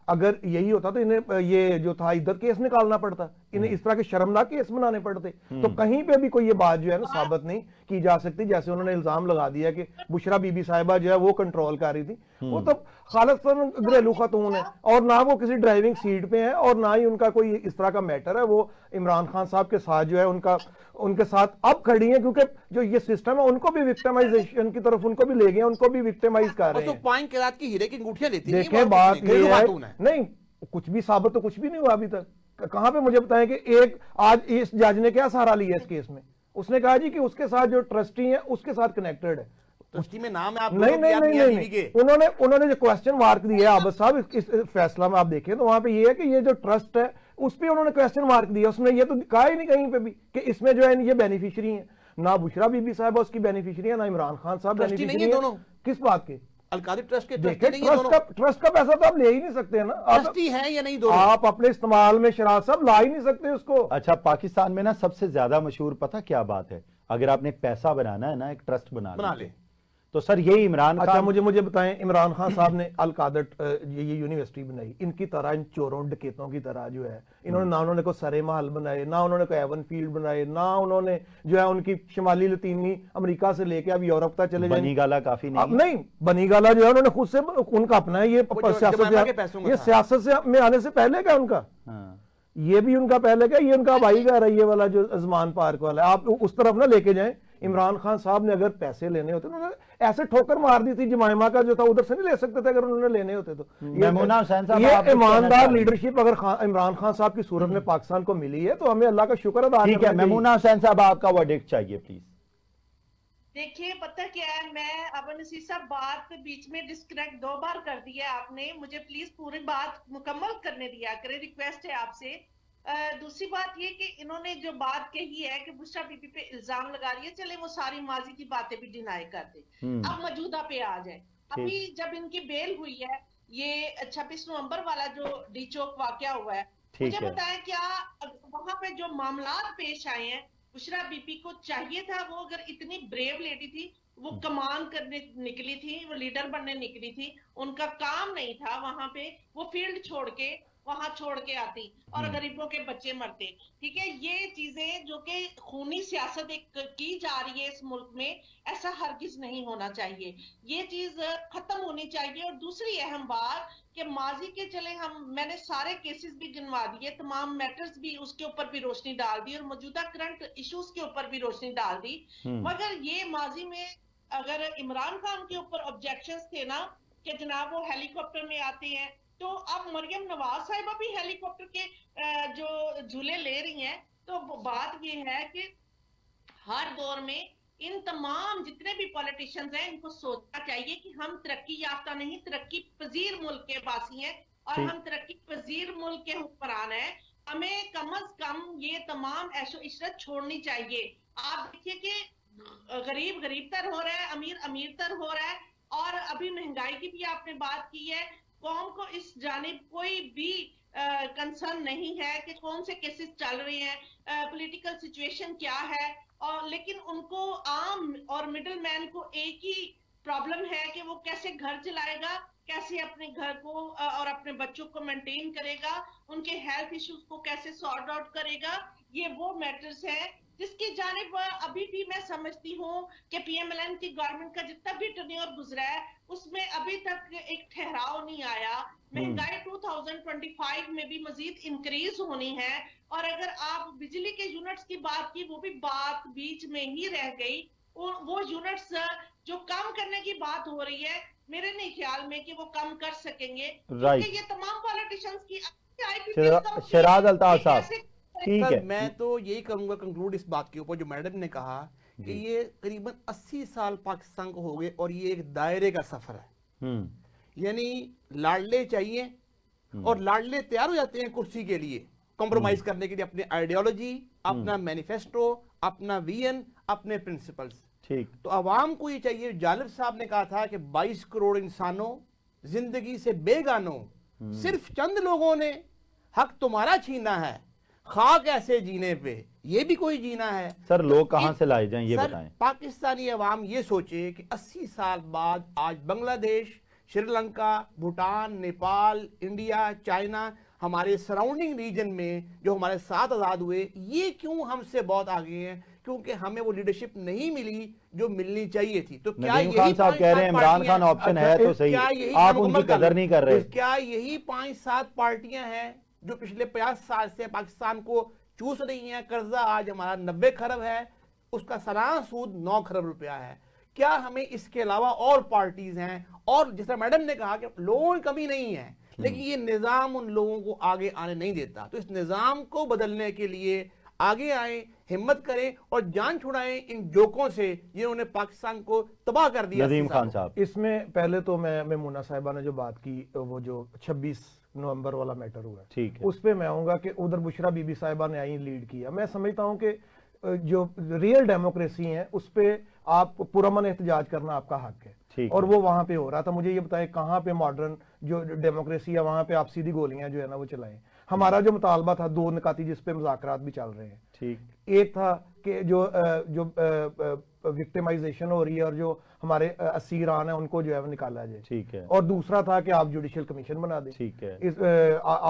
अगर यही होता तो इन्हें ये जो था इधर केस निकालना पड़ता, इन्हें इस तरह के शर्मनाक केस बनाने पड़ते। तो कहीं पे भी कोई ये बात जो है ना साबित नहीं की जा सकती। जैसे उन्होंने इल्जाम लगा दिया कि बुशरा बीबी साहिबा जो है वो कंट्रोल कर रही थी, वो तो खालिस्तन घरेलू खातून है और ना वो किसी ड्राइविंग सीट पे है और ना ही उनका कोई इस तरह का मैटर है। वो इमरान खान साहब के साथ जो है उनके साथ अब खड़ी है, क्योंकि जो ये सिस्टम है उनको भी विक्टिमाइजेशन की तरफ उनको भी ले गए, उनको भी विक्टिमाइज कर रहे हैं। पाइन के रात की हीरे की अंगूठियां लेती है। देखें बात ये है, नहीं कुछ भी साबित तो कुछ भी नहीं हुआ अभी तक। कहां पे मुझे बताएं कि एक आज इस जज ने क्या सहारा लिया इस केस में? उसने कहा जी कि उसके साथ जो ट्रस्टी है उसके साथ कनेक्टेड है। ट्रस्टी में नाम है आप नहीं, उन्होंने जो क्वेश्चन मार्क दिया है आबद साहब इस फैसला में आप देखें तो वहां पे ये है कि ये जो ट्रस्ट है उस पर उन्होंने क्वेश्चन मार्क दिया। उसने ये तो कहा ही नहीं कहीं पे भी कि इसमें जो है ये बेनिफिशियरी है। ना बुशरा बीबी साहब उसकी बेनिफिशियरी है, ना इमरान खान साहब बेनिफिशियरी है। दोनों किस बात के? अलकारी ट्रस्ट के ट्रस्ट का पैसा तो आप ले ही नहीं सकते हैं ना, ट्रस्टी है या नहीं दोनों? आप अपने इस्तेमाल में शराब सब ला ही नहीं सकते उसको। अच्छा, पाकिस्तान में ना सबसे ज्यादा मशहूर पता क्या बात है? अगर आपने पैसा बनाना है ना, एक ट्रस्ट बना ले तो सर यही इमरान खान। अच्छा मुझे बताएं, इमरान खान साहब ने अल कादर ये यूनिवर्सिटी बनाई, इनकी तरह इन चोरों डकैतों की तरह जो है इन्होंने ना उन्होंने कोई सरे महल बनाए, ना उन्होंने कोई एवन फील्ड बनाए, ना उन्होंने जो है उनकी शुमाली लतीनी अमेरिका से लेके अब यूरोप तक चले जाए। बनी गाला काफी नहीं, बनी गाला जो है उन्होंने खुद से उनका अपना है। ये सियासत से में आने से पहले का उनका, ये भी उनका पहले का, ये उनका भाई का रही वाला जो अजमान पार्क वाला, आप उस तरफ ना लेके जाएं। इमरान खान साहब ने अगर पैसे लेने होते तो उन्होंने ऐसे ठोकर मार दी थी, जमाइमा का जो था उधर से नहीं ले सकते थे अगर उन्होंने लेने होते तो। ये ईमानदार लीडरशिप अगर इमरान खान साहब की सूरत में पाकिस्तान को मिली है तो हमें अल्लाह का शुक्र अदा करना चाहिए। ठीक है, मेमूना हुसैन साहब आपका वर्डिक्ट चाहिए प्लीज। देखिए पता क्या है, मैं अब नसीर साहब बात बीच में डिस्कनेक्ट 2 बार कर दिया आपने, मुझे प्लीज पूरी बात मुकम्मल करने दिया करें, रिक्वेस्ट है आपसे। दूसरी बात ये कि इन्होंने जो बात कही है कि बुशरा बीबी पे इल्जाम लगा रही है, चले वो सारी माजी की बातें भी डिनाई कर दे, अब मौजूदा पे आ जाए। अभी जब इनकी बेल हुई है, ये 26 नवंबर वाला जो डी चौक वाकया हुआ है, मुझे बताएं क्या वहां पे जो मामलात पेश आए हैं, बुशरा बीबी को चाहिए था, वो अगर इतनी ब्रेव लेडी थी, वो कमान करने निकली थी, वो लीडर बनने निकली थी, उनका काम नहीं था वहां पे, वो फील्ड छोड़ के वहां छोड़ के आती और गरीबों के बच्चे मरते। ठीक है, ये चीजें जो कि खूनी सियासत एक की जा रही है इस मुल्क में, ऐसा हरगिज नहीं होना चाहिए, ये चीज खत्म होनी चाहिए। और दूसरी अहम बात कि माजी के चले मैंने सारे केसेस भी गिनवा दिए, तमाम मैटर्स भी उसके ऊपर भी रोशनी डाल दी और मौजूदा करंट इश्यूज के ऊपर भी रोशनी डाल दी, मगर ये माजी में अगर इमरान खान के ऊपर ऑब्जेक्शंस थे ना कि जनाब वो हेलीकॉप्टर में आते हैं, तो अब मरियम नवाज साहिबा भी हेलीकॉप्टर के जो झूले ले रही हैं। तो बात ये है कि हर दौर में इन तमाम जितने भी पॉलिटिशियंस हैं, इनको सोचना चाहिए कि हम तरक्की याफ्ता नहीं, तरक्की पजीर मुल्क के वासी हैं और हम तरक्की पजीर मुल्क के हुक्मरान हैं। हमें कम अज कम ये तमाम ऐशो इशरत छोड़नी चाहिए। आप देखिए कि गरीब गरीब तर हो रहा है, अमीर अमीर तर हो रहा है, और अभी महंगाई की भी आपने बात की है। कौम को इस जानिब कोई भी कंसर्न नहीं है कि कौन से केसेस चल रहे हैं, पॉलिटिकल सिचुएशन क्या है, और लेकिन उनको आम और मिडिल मैन को एक ही प्रॉब्लम है कि वो कैसे घर चलाएगा, कैसे अपने घर को और अपने बच्चों को मेंटेन करेगा, उनके हेल्थ इश्यूज को कैसे सॉर्ट आउट करेगा। ये वो मैटर्स हैं जिसकी जानिब अभी भी मैं समझती हूँ कि पीएमएलएन की गवर्नमेंट का जितना भी टर्न्योर गुजरा है उसमें अभी तक एक ठहराव नहीं आया। महंगाई 2025 में भी मजीद इंक्रीज होनी है, और अगर आप बिजली के यूनिट्स की बात की, वो भी बात बीच में ही रह गई। वो यूनिट्स जो कम करने की बात हो रही है, मेरे नहीं ख्याल में कि वो कम कर सकेंगे, क्योंकि ये तमाम पॉलिटिशियंस की शराद अल्ताफ साहब, ठीक है, मैं तो यही करूंगा कंक्लूड इस बात के ऊपर जो मैडम ने कहा कि ये करीबन 80 साल पाकिस्तान को हो गए और ये एक दायरे का सफर है। यानी लाडले चाहिए और लाडले तैयार हो जाते हैं कुर्सी के लिए, कॉम्प्रोमाइज करने के लिए अपनी आइडियोलॉजी, अपना मैनिफेस्टो, अपना विजन, अपने प्रिंसिपल्स। ठीक, तो अवाम को ये चाहिए, जालिब साहब ने कहा था कि 22 करोड़ इंसानों जिंदगी से बेगानों, सिर्फ चंद लोगों ने हक तुम्हारा छीना है, खाक ऐसे जीने पे ये भी कोई जीना है। सर लोग कहां से लाए जाएं ये बताएं। पाकिस्तानी अवाम ये सोचे कि 80 साल बाद आज बांग्लादेश श्रीलंका, भूटान, नेपाल, इंडिया, चाइना, हमारे सराउंडिंग रीजन में जो हमारे साथ आजाद हुए, ये क्यों हमसे बहुत आगे हैं? क्योंकि हमें वो लीडरशिप नहीं मिली जो मिलनी चाहिए थी। तो क्या नदीम यही खान साहब कह रहे हैं इमरान खान ऑप्शन है तो सही, आप उनकी कदर नहीं कर रहे। क्या यही 5-7 पार्टियां हैं जो पिछले 50 साल से पाकिस्तान को चूस रही हैं? कर्जा आज हमारा 90 खरब है, उसका सालाना सूद 9 खरब रुपया है। क्या हमें इसके अलावा और पार्टीज हैं? और जैसा मैडम ने कहा कि लोगों की कमी नहीं है, लेकिन ये निजाम उन लोगों को आगे आने नहीं देता। तो इस निजाम को बदलने के लिए आगे आए, हिम्मत करें और जान छुड़ाएं इन जोकों से जिन्होंने पाकिस्तान को तबाह कर दिया। नदीम खान साहब, इसमें पहले तो मैं मुन्ना साहिबा ने जो बात की, वो जो 26 नवंबर वाला मैटर हुआ, ठीक है, उस पे मैं आऊंगा कि उधर बुशरा बीबी साहिबा ने आई लीड किया। मैं समझता हूं कि जो रियल डेमोक्रेसी है उस पे आप पुरअमन एहतजाज करना आपका हक है, और वो वहां पे हो रहा था। मुझे ये बताएं कहां पे मॉडर्न जो डेमोक्रेसी है वहां पे आप सीधी गोलियां जो है ना वो चलाएं। हमारा जो मुतालबा था 2 निकाती जिस पे मुज़ाकरात भी चल रहे हैं, ठीक, एक था कि जो विक्टिमाइजेशन हो रही है और जो हमारे असीरान है उनको जो है निकाला जाए, ठीक है, और दूसरा था कि आप जुडिशियल कमीशन बना दें, ठीक है,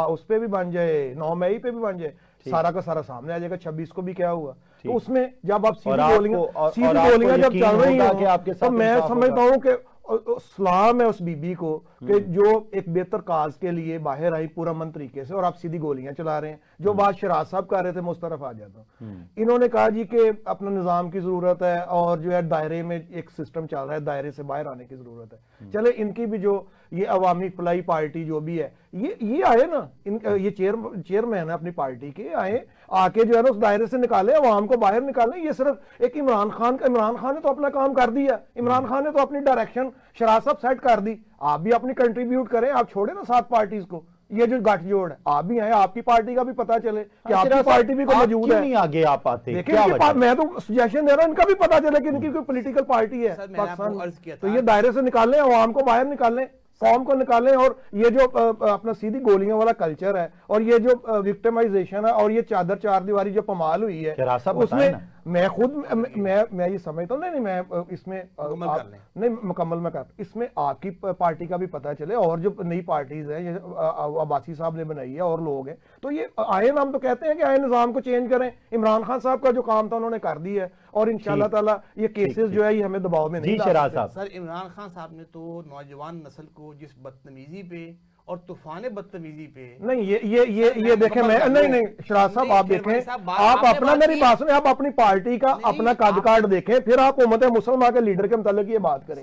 उस पे भी बन जाए, 9 मई पे भी बन जाए, सारा का सारा सामने आ जाएगा। 26 को भी क्या हुआ, तो उसमें जब आप सीधी गोलियां जब चल रही है तो मैं समझता हूँ कि सलाम है उस बीबी को कि जो एक बेहतर काज के लिए बाहर आई पुरअमन तरीके से, और आप सीधी गोलियां चला रहे हैं। जो बात शराज साहब कर रहे थे मैं उस तरफ आ जाता हूं। इन्होंने कहा जी कि अपना निजाम की जरूरत है और जो है दायरे में एक सिस्टम चल रहा है, दायरे से बाहर आने की जरूरत है। चले इनकी भी जो ये अवामी फलाई पार्टी जो भी है ये आए ना, ये चेयरमैन है अपनी पार्टी के, आए आके जो है ना उस दायरे से निकाले, अवाम को बाहर निकालें। ये सिर्फ एक इमरान खान ने तो अपना काम कर दिया, इमरान खान ने तो अपनी डायरेक्शन शराज साहब सेट कर दी। आप भी अपनी कंट्रीब्यूट करें, आप छोड़े ना 7 पार्टीज को, ये जो गठजोड़ है आप भी आए, आपकी पार्टी का भी पता चले कि आपकी पार्टी भी कोई मौजूद है। नहीं आगे आप आते, देखिए मैं तो सजेशन दे रहा हूं, इनका भी पता चले कि इनकी कोई पॉलिटिकल पार्टी है पाकिस्तान, तो ये दायरे से निकालें, अवाम को बाहर निकालें, फॉर्म को निकालें। और ये जो अपना सीधी गोलियों वाला कल्चर है और ये जो विक्टिमाइजेशन है और ये चादर 4 दीवारी जो पमाल हुई है, उसमें मैं खुद मैं ये समझता हूँ, नहीं मैं इसमें नहीं मुकम्मल मैं कर, इसमें आपकी पार्टी का भी पता चले और जो नई पार्टीज हैं, ये अब्बासी साहब ने बनाई है और लोग हैं, तो ये आए ना, हम तो कहते हैं कि आए निजाम को चेंज करें। इमरान खान साहब का जो काम था उन्होंने कर दिया है और इंशाल्लाह ताला ये केसेस जो है ये हमें दबाव में नहीं शराज साहब। सर इमरान खान साहब ने तो नौजवान नस्ल को जिस बदतमीजी पे और तूफान बदतमीजी पे, नहीं ये देखें, मैं नहीं शराज साहब आप देखें, आप अपना, मेरी बात सुने, आप अपनी पार्टी का अपना कद काट देखें, फिर आप उम्मत मुसलमान के लीडर के मुतालिक ये बात करें।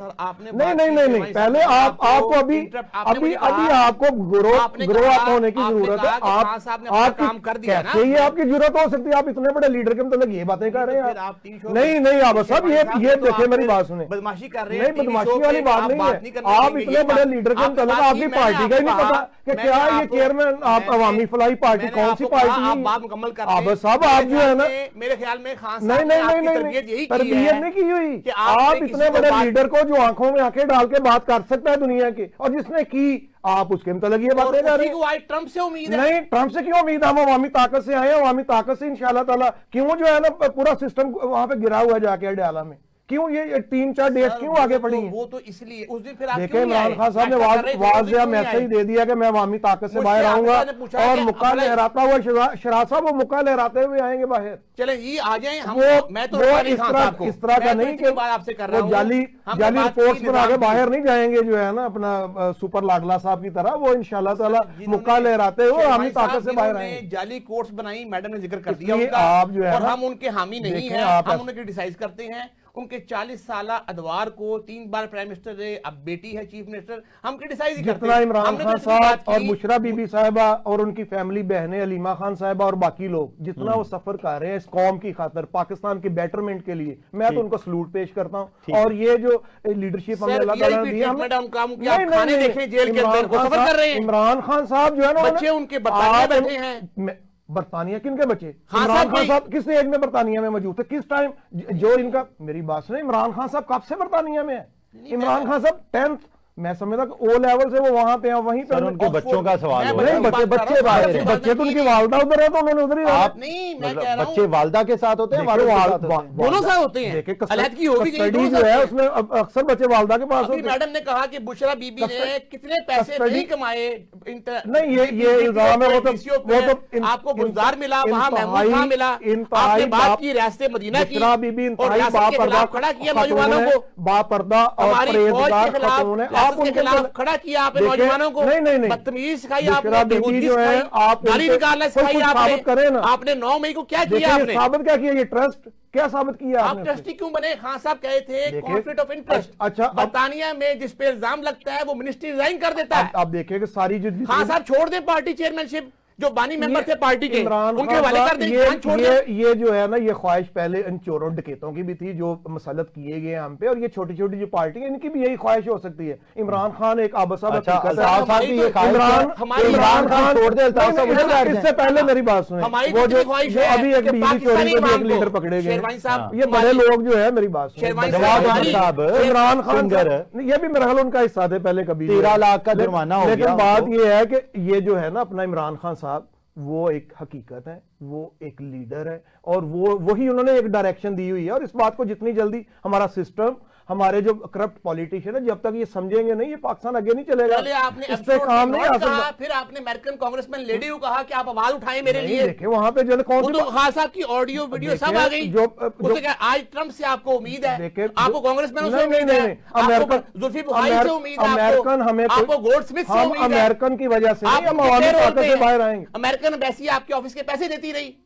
नहीं पहले आपको अभी आपको ग्रो अप होने की जरूरत है। आप काम कर दिया ना, ये आपकी जरूरत हो सकती है, आप इतने बड़े लीडर के मुतालिक ये बातें कर रहे हैं आप। नहीं आप सब ये देखें, मेरी बात सुने, बदमाशी कर रहे हैं, बदमाशी वाली बात नहीं है। आप इतने बड़े लीडर के मुतालिक आपकी पार्टी का पता कि क्या ये चेयरमैन आप अवामी फलाई पार्टी कौन सी पार्टी है? आप बात मुकम्मल कर अब सब आप जो है ना, मेरे ख्याल में खान नहीं तरबियत नहीं की हुई कि आप इतने बड़े लीडर को जो आंखों में आंखें डाल के बात कर सकता है दुनिया की, और जिसने की आप उसके मतलब ये बातें कर रहे हैं। ट्रंप से उम्मीद है? नहीं, ट्रंप से क्यों उम्मीद? हम अवामी ताकत से आए, अवामी ताकत से इंशाल्लाह ताला। क्यों जो है ना पूरा सिस्टम वहां पे गिरा हुआ है जाके अडयाला में, क्यों ये 3-4 डेज क्यों आगे बढ़ी है? वो तो इसलिए उस दिन फिर देखें इमरान खान साहब ने वाज़ेह मैसेज दे दिया कि मैं अवामी ताकत से बाहर आऊंगा, और मुक्का लहराता हुआ शराज साहब वो मुक्का लहराते हुए आएंगे बाहर। चले ये आ जाए हम, मैं तो इस तरह का नहीं कि आपसे कर रहा हूं, जाली रिपोर्ट्स बना के बाहर नहीं जाएंगे जो है ना अपना सुपर लाडला साहब की तरह, वो इंशाल्लाह ताला मुक्का लहराते हुए अवामी ताकत से बाहर आएंगे। जाली कोर्ट्स बनाई, मैडम ने जिक्र कर दिया, आप जो है और हम उनके हामी नहीं है, हम उन्हें क्रिटिसाइज करते हैं। उनके 40 साल अदवार को 3 बार प्राइम मिनिस्टर रहे, अब बेटी है चीफ मिनिस्टर, हम क्रिटिसाइज करते हैं। जितना इमरान खान साहब और बुशरा बीबी साहिबा और उनकी फैमिली बहनें अलीमा खान साहिबा और बाकी लोग जितना वो सफर कर रहे हैं इस कौम की खातर, पाकिस्तान के बेटरमेंट के लिए, मैं तो उनको सलूट पेश करता हूँ। और ये जो लीडरशिप हमें अल्लाह ताला ने दी है, इमरान खान साहब जो है ना, बच्चे उनके बैठे हैं बरतानिया, किनके बच्चे? इमरान खान साहब किस एज में बरतानिया में मौजूद थे, किस टाइम जो इनका, मेरी बात सुने, इमरान खान साहब कब से बरतानिया में है? इमरान खान साहब मैं समझता कि ओ लेवल से वो वहां पे हैं, वहीं पे सर उनके बच्चों का सवाल हो रहा है। नहीं, बच्चे तो उनकी वालदा उधर है तो उन्होंने उधर ही रहना। आप नहीं, मैं मतलब कह रहा हूं- बच्चे वालदा के साथ होते हैं, वालिद के साथ होते हैं? दोनों साथ होते हैं। देखिए अलहदगी हो भी गई, कस्टडी दोनों जो साथ है हैं। उसमें अक्सर बच्चे वालदा के पास अभी होते हैं। मैडम ने कहा कि बुशरा बीबी ने कितने पैसे कस्टडी- नहीं कमाए नहीं, ये इल्जाम है, वो तो आपको गुलजार मिला, वहां महमूद इंतहाई- खां मिला, इंतहाई आपने बात बाप- की रास्ते मदीना की बुशरा बीबी और इंतहाई रियासत के बापर्दा खिलाफ खड़ा किया नौजवानों को, बापर्दा और हमारी फौज परहेजगार के खिलाफ खतून है। रियासत के खिलाफ खड़ा किया आपने देखिए, नौजवानों को, नहीं, बदतमीजी सिखाई बुशरा आपने, बीबी बेहूदगी जो है, सिखाई, आप गाली उनसे निकालना कुछ सिखाई साबित करें ना। आपने 9 मई को क्या देखिए, किया ये आपने? साबित क्या किया? ये ट्रस्ट क्या साबित किया आप आपने? ट्रस्टी क्यों बने? खान साहब कहे थे देखिए, कॉन्फ्लिक्ट ऑफ इंटरेस्ट। अच्छा, अब- बरतानिया में जिस पे इल्जाम लगता है वो मिनिस्ट्री रिजाइन कर देता है। आप देखिए कि सारी जो खान साहब छोड़ दे पार्टी चेयरमैनशिप, जो बानी मेंबर ये थे पार्टी के, इमरान उनके खान हवाले साहब, कर दें, खान छोड़ दे। ये जो है ना, ये ख्वाहिश पहले इन चोरों डकैतों की भी थी जो मसलत किए गए हम पे, और ये छोटी छोटी जो पार्टी है इनकी भी यही ख्वाहिश हो सकती है। इमरान खान एक आबसा अच्छा, हकीकत है। अल्ताफ साहब की ये ख्वाहिश है, इमरान खान छोड़ दे, अल्ताफ साहब उधर बैठ इससे जाएं। पहले मेरी बात सुने, हमारी वो जो ख्वाहिश जो है अभी एक कि बिजली चोरी पाकिस्तानी में भी एक इमाम लीडर को, पकड़े गए, शेरवानी साहब, ये बड़े लोग जो है, मेरी बात सुने, शेरवानी जवाब साहब, दो साहब, इमरान खान सिंगर, नहीं, ये भी मेरा ख्याल उनका हिस्सा थे पहले कभी। 13 लाख का जुर्माना हो गया लेकिन बात उनको। ये है कि ये जो है ना अपना इमरान खान साहब, वो एक हकीकत है, वो एक लीडर है, और वही उन्होंने एक डायरेक्शन दी हुई है। और इस बात को जितनी जल्दी हमारा सिस्टम, हमारे जो करप्ट पॉलिटिशियन है, जब तक ये समझेंगे नहीं, ये पाकिस्तान आगे नहीं चलेगा। पहले आपने इस पे काम नहीं आ कहा, सकता। फिर आपने अमेरिकन कांग्रेसमैन लेडी को कहा कि आप आवाज उठाएं मेरे लिए। देखे वहां पे जल कौन वो सी तो खान साहब की ऑडियो वीडियो सब आ गई। उससे क्या आज ट्रंप से आपको उम्मीद है? देखे, आपको कांग्रेसमैनों से नहीं, उम्मीद नहीं, है? नहीं, आपको जुल्फी बुखारी से उम्मीद है? अमेरिकन हमें आपको गोल्ड स्मिथ से हम उम्मीद है? अमेरिकन की वजह से नहीं, आप हम उनके अवामी पैर ताकत होते से बाहर हैं। आएंगे। अमेरिकन एम्बेसी आपके ऑफिस के पैसे देती रही।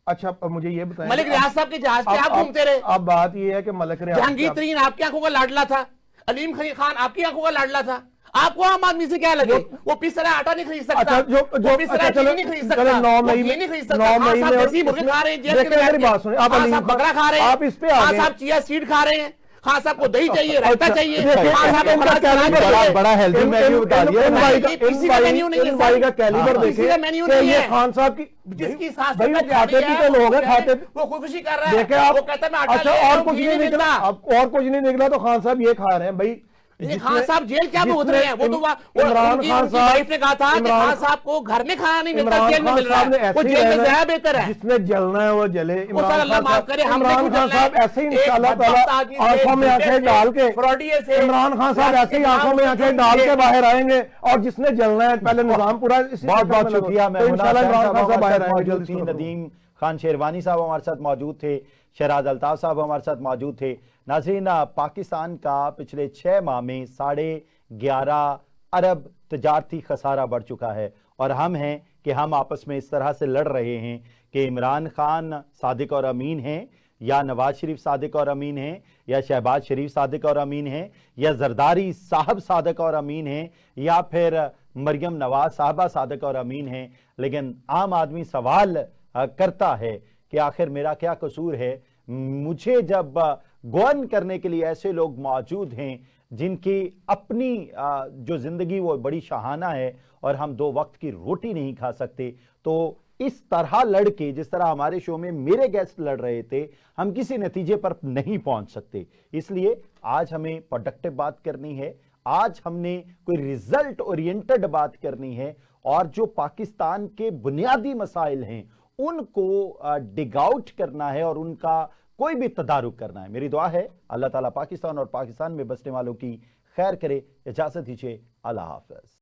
अच्छा, अब मुझे ये बताएं, मलिक रियाज साहब के जहाज पे आप घूमते रहे। अब बात ये है कि मलिक रियाज जहांगीर तरीन आपकी आंखों का लाडला था, अलीम खान आपकी आंखों का लाडला था। आपको आम आदमी से क्या लगे? वो पिस तरह आटा नहीं खरीद सकता, अच्छा, वो पिस तरह चीनी नहीं खरीद सकता, 9 मई वो ये नहीं खरीद सकता। 9 खान मई साहब में देसी मुर्गे खा रहे हैं, जेल के देखिए, मेरी बैठ बात के। सुनिए, आप खान अलीम साहब बकरा खा रहे हैं, आप इस पे आ खान गए। साहब चिया सीड खा रहे हैं, खान साहब को दही चाहिए, रायता अच्छा, चाहिए, देखिए, खान साहब को इनका खराब कैलिबर चाहिए। बड़ा हेल्दी मेन्यू बता दिया इन ना। भाई का किसी का मेन्यू नहीं है, इन भाई का हाँ, कैलिबर किसी देखिए का मेन्यू कि नहीं ये है। खान साहब की जिसकी सांस भाई, वो में खाते जारी है, पीते लोग हैं, खाते वो खुदकुशी कर रहा है। देखे आप। वो कहता है मैं आटा अच्छा, ले और रहा हूं, कुछ घी नहीं निकला, मिलता। अब और कुछ नहीं निकला तो खान साहब ये खा रहे हैं भाई। ये खान साहब जेल क्या भुगत रहे हैं? वो तो इमरान खान साहब वाइफ ने कहा था कि खान साहब को घर में खाना नहीं मिलता, जेल में मिल रहा है, वो जेल में ज्यादा बेहतर है। जिसने जलना है वो जले। सर अल्लाह माफ करे, हमने इमरान कुछ खान जलना है। साहब ऐसे ही एक इंशाल्लाह बदबख्त ताला आदमी से, आंखों में आंखें डाल के, फ्रॉडियर से, इमरान खान साहब ऐसे ही आंखों में आंखें डाल के बाहर आएंगे, और जिसने जलना है पहले निजाम पूरा बहुत बहुत शुक्रिया। मैं इंशाल्लाह इमरान खान साहब बाहर आएंगे मौजूद थी, नदीम खान शेरवानी साहब हमारे साथ मौजूद थे, शहराज अल्ताफ साहब हमारे साथ मौजूद थे। नाज़रीन, पाकिस्तान का पिछले 6 माह में 11.5 अरब तजारती खसारा बढ़ चुका है, और हम हैं कि हम आपस में इस तरह से लड़ रहे हैं कि इमरान खान सादिक और अमीन हैं, या नवाज शरीफ सादिक और अमीन हैं, या शहबाज शरीफ सादिक और अमीन हैं, या जरदारी साहब सादिक और अमीन हैं, या फिर मरियम नवाज साहबा सादिक और अमीन हैं। लेकिन आम आदमी सवाल करता है कि आखिर मेरा क्या कसूर है? मुझे जब गवर्न करने के लिए ऐसे लोग मौजूद हैं जिनकी अपनी जो जिंदगी वो बड़ी शाहाना है, और हम 2 वक्त की रोटी नहीं खा सकते, तो इस तरह लड़के, जिस तरह हमारे शो में मेरे गेस्ट लड़ रहे थे, हम किसी नतीजे पर नहीं पहुंच सकते। इसलिए आज हमें प्रोडक्टिव बात करनी है, आज हमने कोई रिजल्ट ओरिएंटेड बात करनी है, और जो पाकिस्तान के बुनियादी मसाइल हैं उनको डिग आउट करना है, और उनका कोई भी तदारुक करना है। मेरी दुआ है अल्लाह ताला पाकिस्तान और पाकिस्तान में बसने वालों की खैर करे। इजाजत दीजिए, अल्लाह हाफ़िज़।